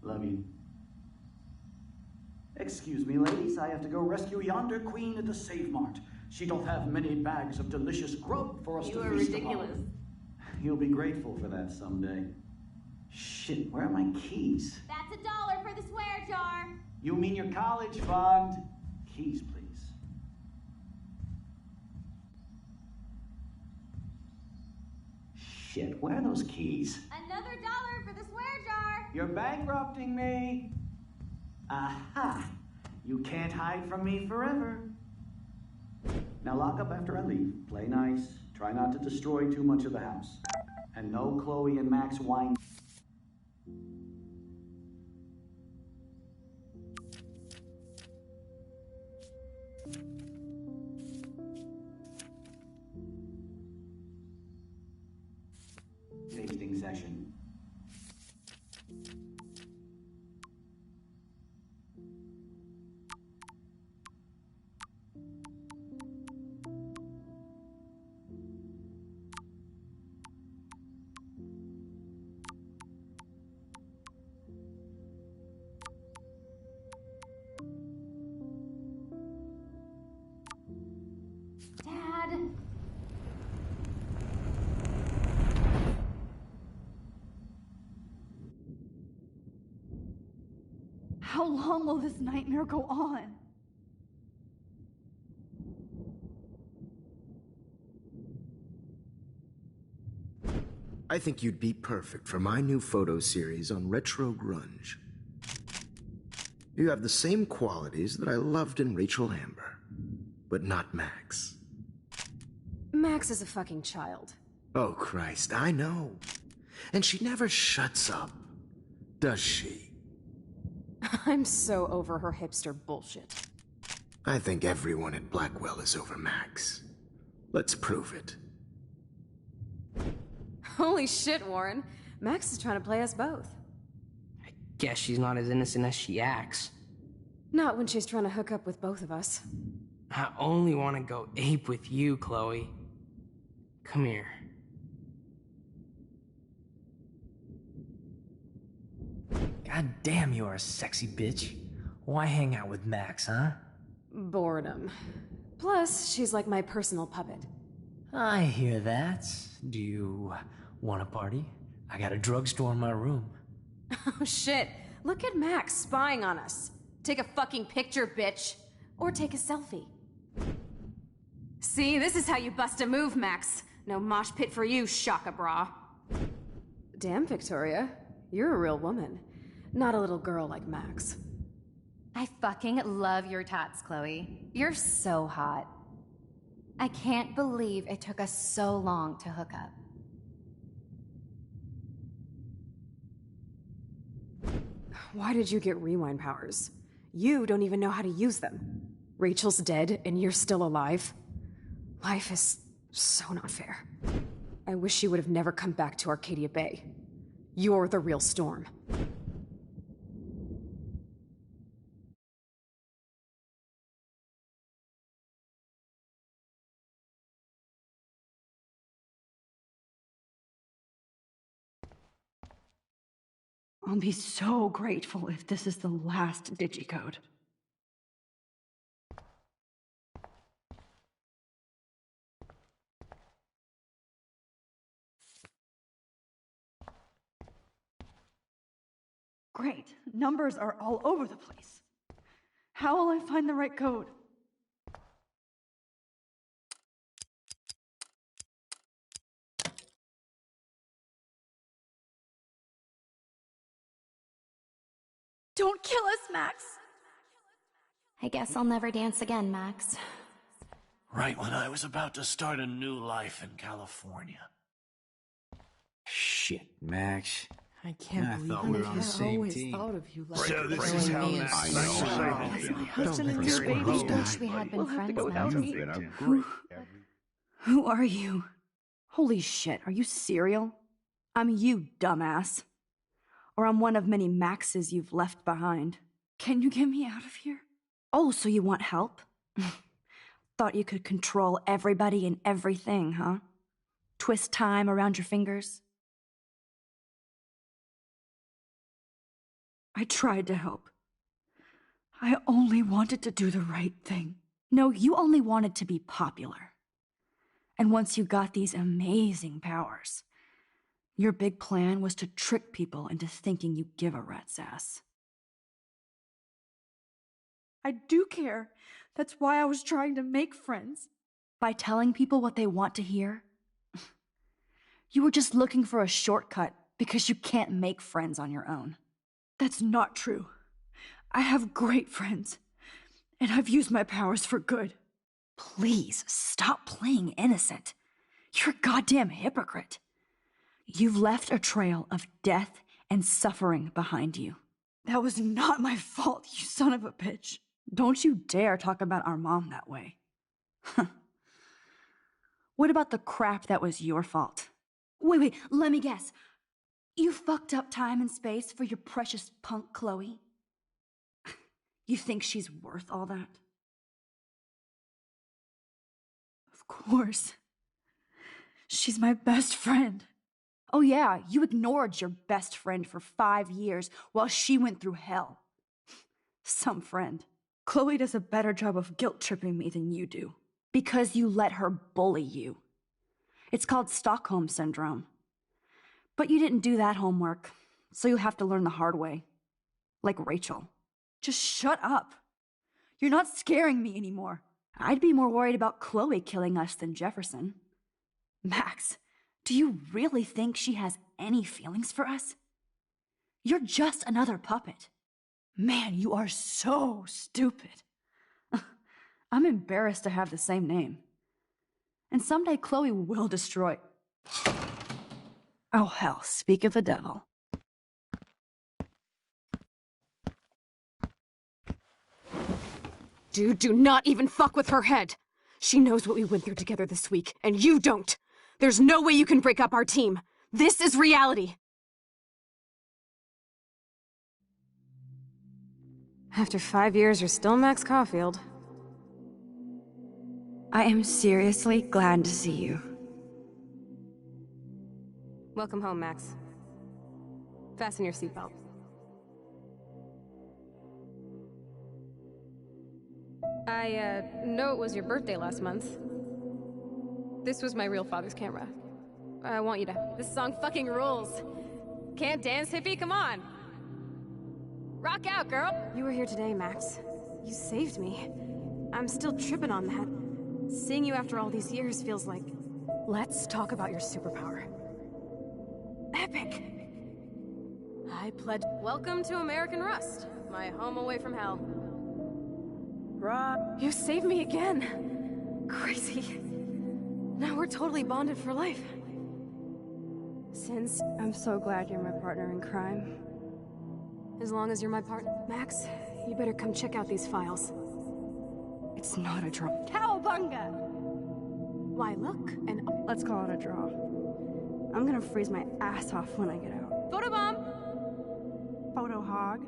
Love you. Excuse me, ladies. I have to go rescue yonder queen at the Save Mart. She doth have many bags of delicious grub for us to feast upon. You are ridiculous. You'll be grateful for that someday. Shit, where are my keys? That's $1 for the swear jar. You mean your college fund? Keys, please. Shit, where are those keys? Another $1 for the swear jar. You're bankrupting me. Aha! You can't hide from me forever. Now lock up after I leave. Play nice. Try not to destroy too much of the house. And no Chloe and Max wine. Tasting session. Dad. How long will this nightmare go on? I think you'd be perfect for my new photo series on retro grunge. You have the same qualities that I loved in Rachel Amber, but not Max. Max is a fucking child. Oh, Christ, I know. And she never shuts up, does she? I'm so over her hipster bullshit. I think everyone at Blackwell is over Max. Let's prove it. Holy shit, Warren. Max is trying to play us both. Guess she's not as innocent as she acts. Not when she's trying to hook up with both of us. I only want to go ape with you, Chloe. Come here. God damn, you are a sexy bitch. Why hang out with Max, huh? Boredom. Plus, she's like my personal puppet. I hear that. Do you want a party? I got a drugstore in my room. Oh shit. Look at Max spying on us. Take a fucking picture, bitch. Or take a selfie. See, this is how you bust a move, Max. No mosh pit for you, Shaka Bra. Damn, Victoria. You're a real woman. Not a little girl like Max. I fucking love your tats, Chloe. You're so hot. I can't believe it took us so long to hook up. Why did you get rewind powers? You don't even know how to use them. Rachel's dead and you're still alive. Life is so not fair. I wish you would have never come back to Arcadia Bay. You're the real Storm. I'll be so grateful if this is the last digicode. Great. Numbers are all over the place. How will I find the right code? Don't kill us, Max! I guess I'll never dance again, Max. Right when I was about to start a new life in California. Shit, Max. I can't I believe thought we were on the same always team. thought of you like So this is how Max I Max know. decided to My be. husband and your baby. Wish we had been friends, Max. Who are you? Holy shit, are you serial? I'm you, dumbass. Or I'm one of many Maxes you've left behind. Can you get me out of here? Oh, so you want help? Thought you could control everybody and everything, huh? Twist time around your fingers? I tried to help. I only wanted to do the right thing. No, you only wanted to be popular. And once you got these amazing powers, your big plan was to trick people into thinking you give a rat's ass. I do care. That's why I was trying to make friends. By telling people what they want to hear? You were just looking for a shortcut because you can't make friends on your own. That's not true. I have great friends, and I've used my powers for good. Please, stop playing innocent. You're a goddamn hypocrite. You've left a trail of death and suffering behind you. That was not my fault, you son of a bitch. Don't you dare talk about our mom that way. What about the crap that was your fault? Wait, let me guess. You fucked up time and space for your precious punk Chloe? You think she's worth all that? Of course. She's my best friend. Oh yeah, you ignored your best friend for 5 years while she went through hell. Some friend. Chloe does a better job of guilt-tripping me than you do. Because you let her bully you. It's called Stockholm Syndrome. But you didn't do that homework, so you'll have to learn the hard way. Like Rachel. Just shut up. You're not scaring me anymore. I'd be more worried about Chloe killing us than Jefferson. Max, do you really think she has any feelings for us? You're just another puppet. Man, you are so stupid. I'm embarrassed to have the same name. And someday Chloe will destroy... Oh hell, speak of the devil. Dude, do not even fuck with her head. She knows what we went through together this week, and you don't. There's no way you can break up our team. This is reality. After 5 years, you're still Max Caulfield. I am seriously glad to see you. Welcome home, Max. Fasten your seatbelt. I know it was your birthday last month. This was my real father's camera. I want you to... This song fucking rules. Can't dance, hippie? Come on. Rock out, girl. You were here today, Max. You saved me. I'm still tripping on that. Seeing you after all these years feels like... Let's talk about your superpower. Epic. I pledge... Welcome to American Rust, my home away from hell. Rob, you saved me again. Crazy. Now we're totally bonded for life. Since I'm so glad you're my partner in crime. As long as you're my partner. Max, you better come check out these files. It's not a draw. Cowabunga! Why, look, and... Let's call it a draw. I'm gonna freeze my ass off when I get out. Photobomb! Photo hog.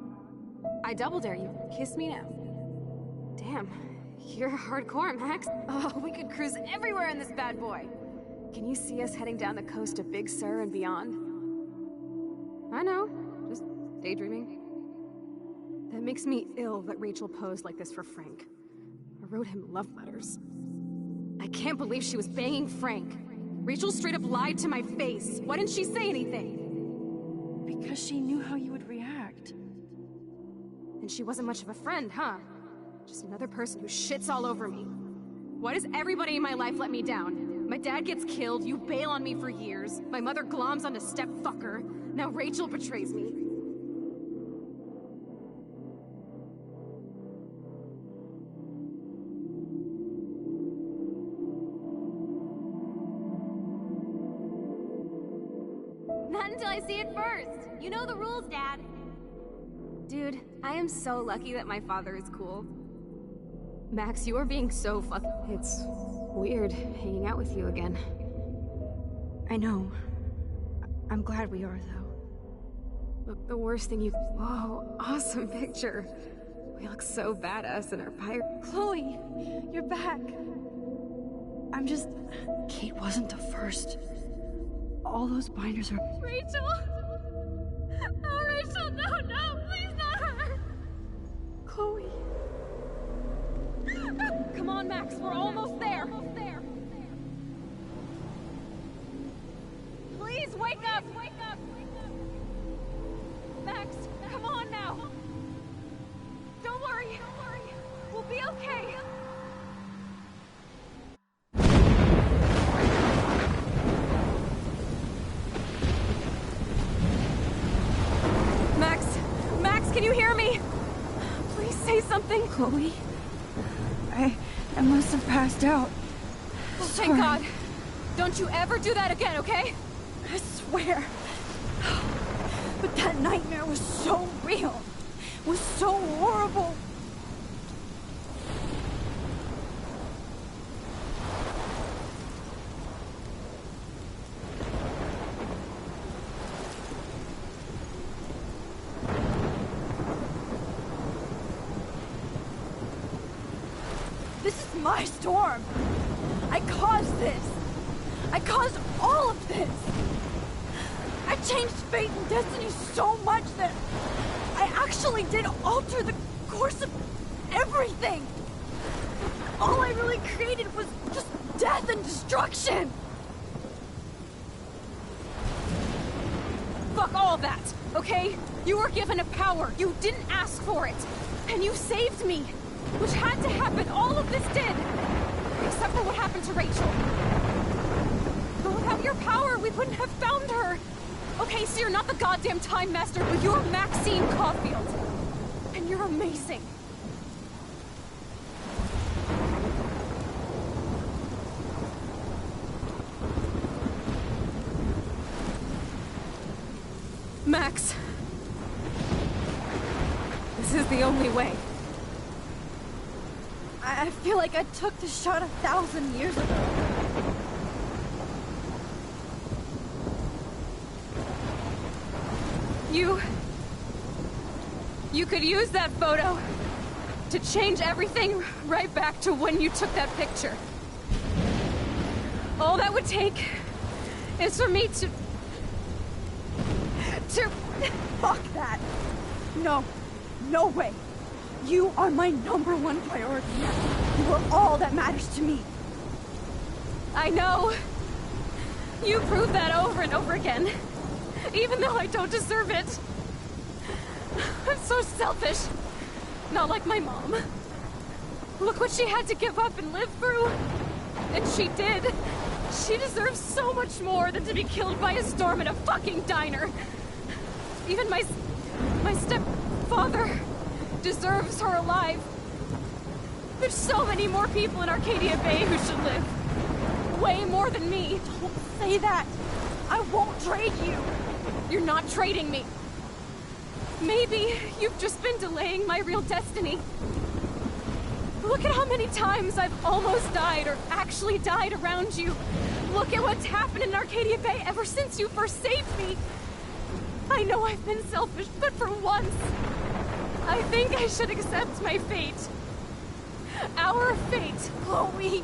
I double dare you. Kiss me now. Damn, you're hardcore, Max. Oh, we could cruise everywhere in this bad boy. Can you see us heading down the coast of Big Sur and beyond? I know, just daydreaming. That makes me ill that Rachel posed like this for Frank. I wrote him love letters. I can't believe she was banging Frank. Rachel straight up lied to my face. Why didn't she say anything? Because she knew how you would react. And she wasn't much of a friend, huh? Just another person who shits all over me. Why does everybody in my life let me down? My dad gets killed, you bail on me for years. My mother gloms onto stepfucker. Now Rachel betrays me. You know the rules, Dad. Dude, I am so lucky that my father is cool. Max, you are being so It's weird hanging out with you again. I know. I'm glad we are, though. Look, the worst thing Whoa, awesome picture. We look so badass in our pirate. Chloe, you're back. I'm just... Kate wasn't the first. All those binders are... Rachel! Oh, Rachel, no, please not her! Chloe. Come on, Max, we're almost there. Please wake up! Max, come on now. Don't worry. We'll be okay. Max, can you hear me? Please say something. Chloe? I must have passed out. Oh, thank God. Don't you ever do that again, okay? I swear. But that nightmare was so real. It was so horrible. This is my storm. I caused this. I caused all of this. I changed fate and destiny so much that I actually did alter the course of everything. All I really created was just death and destruction. Fuck all that, okay? You were given a power. You didn't ask for it. And you saved me. Which had to happen. All of this did. Except for what happened to Rachel. But without your power, we wouldn't have found her. Okay, so you're not the goddamn Time Master, but you're Maxine Caulfield. And you're amazing. Max. This is the only way. I feel like I took the shot 1,000 years ago. You could use that photo to change everything right back to when you took that picture. All that would take is for me to... Fuck that. No. No way. You are my #1 priority now. You are all that matters to me. I know. You prove that over and over again. Even though I don't deserve it. I'm so selfish. Not like my mom. Look what she had to give up and live through. And she did. She deserves so much more than to be killed by a storm in a fucking diner. Even my stepfather deserves her alive. There's so many more people in Arcadia Bay who should live. Way more than me. Don't say that. I won't trade you. You're not trading me. Maybe you've just been delaying my real destiny. Look at how many times I've almost died or actually died around you. Look at what's happened in Arcadia Bay ever since you first saved me. I know I've been selfish, but for once, I think I should accept my fate. Our fate, Chloe.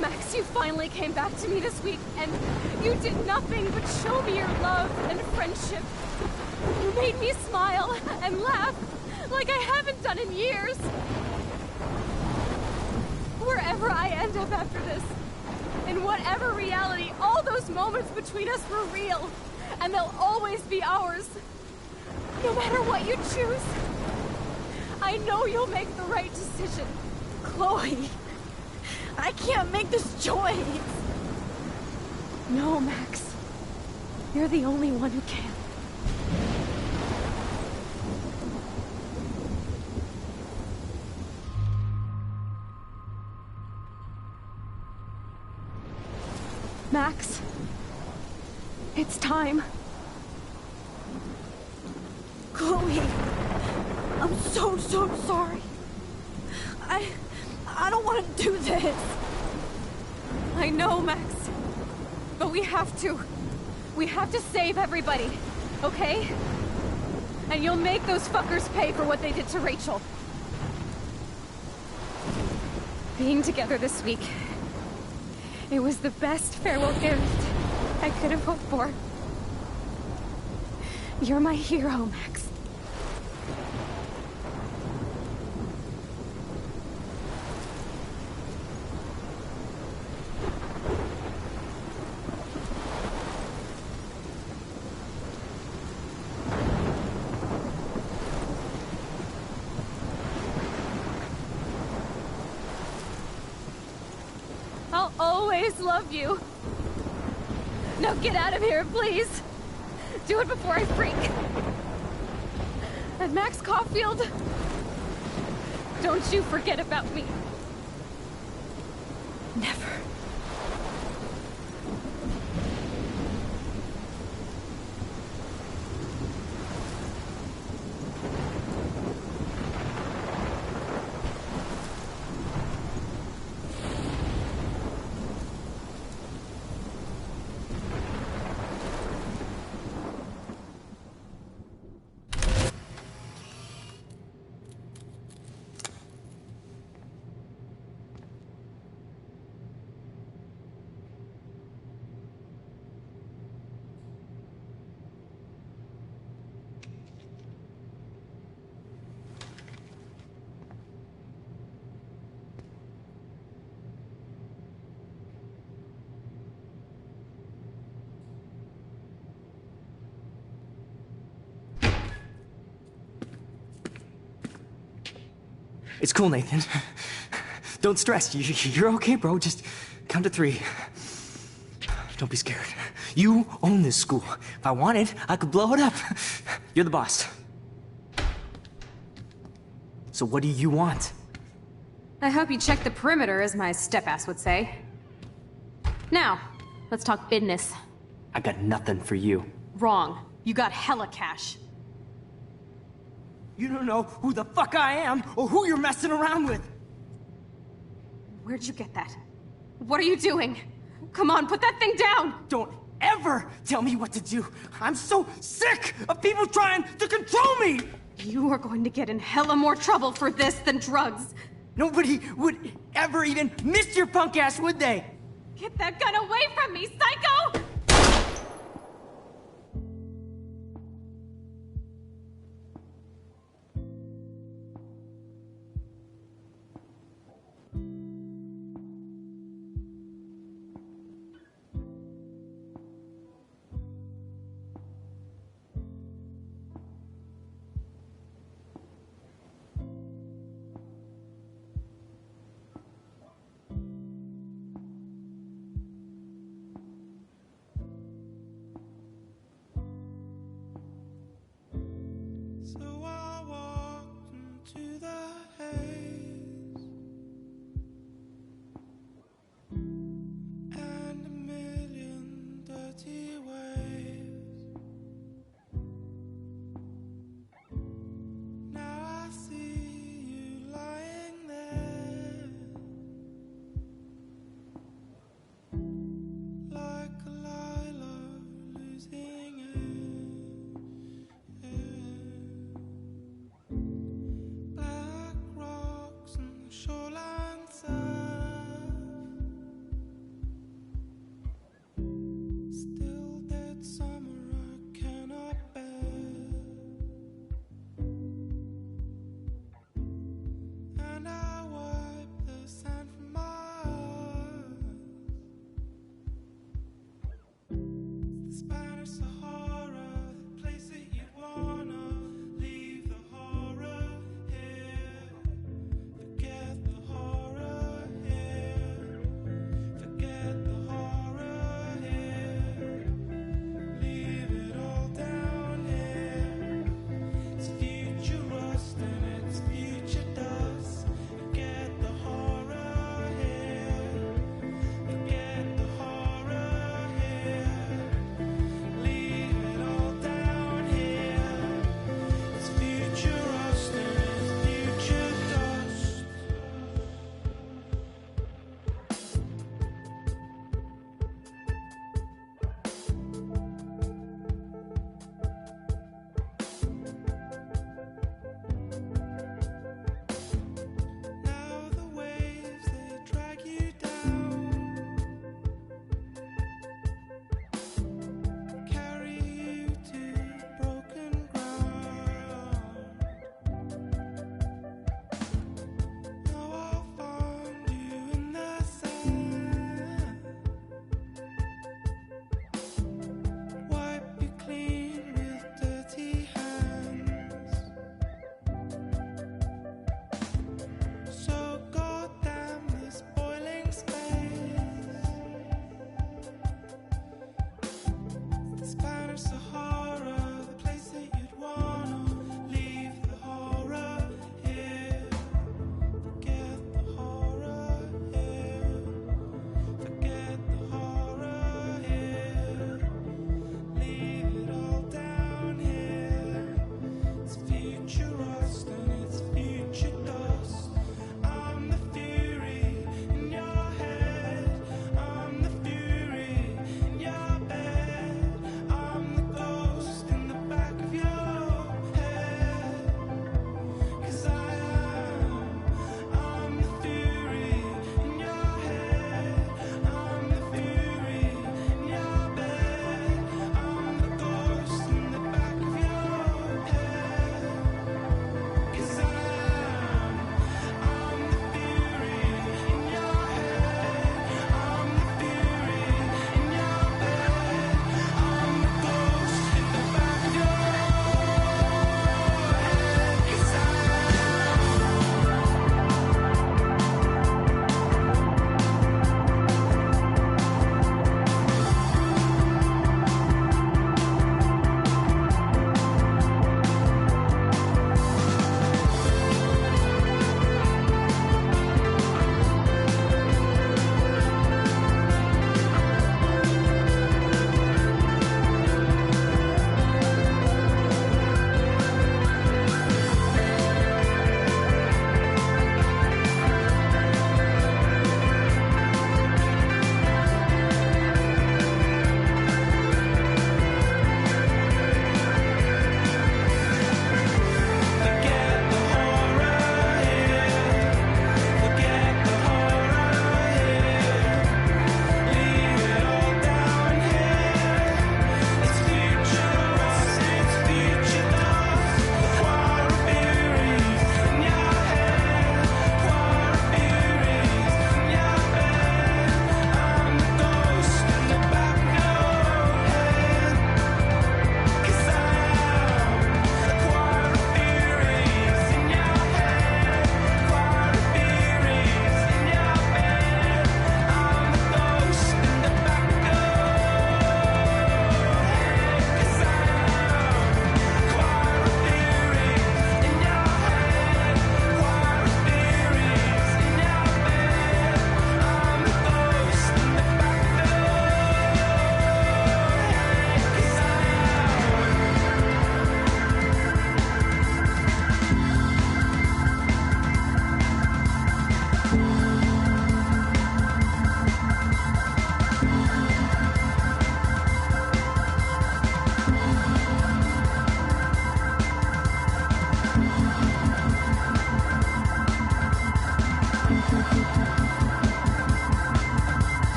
Max, you finally came back to me this week, and you did nothing but show me your love and friendship. You made me smile and laugh like I haven't done in years. Wherever I end up after this, in whatever reality, all those moments between us were real, and they'll always be ours. No matter what you choose, I know you'll make the right decision. Chloe, I can't make this choice. No, Max. You're the only one who can. Max, it's time. Chloe. I'm so sorry. I don't want to do this. I know, Max. But we have to. We have to save everybody, okay? And you'll make those fuckers pay for what they did to Rachel. Being together this week, it was the best farewell gift I could have hoped for. You're my hero, Max. I'll always love you. Now get out of here, please. Do it before I freak. And Max Caulfield, don't you forget about me. Never. It's cool, Nathan. Don't stress. You're okay, bro. Just count to 3. Don't be scared. You own this school. If I wanted, I could blow it up. You're the boss. So what do you want? I hope you checked the perimeter, as my step-ass would say. Now, let's talk business. I got nothing for you. Wrong. You got hella cash. You don't know who the fuck I am or who you're messing around with. Where'd you get that? What are you doing? Come on, put that thing down! Don't ever tell me what to do. I'm so sick of people trying to control me! You are going to get in hella more trouble for this than drugs. Nobody would ever even miss your punk ass, would they? Get that gun away from me, psycho!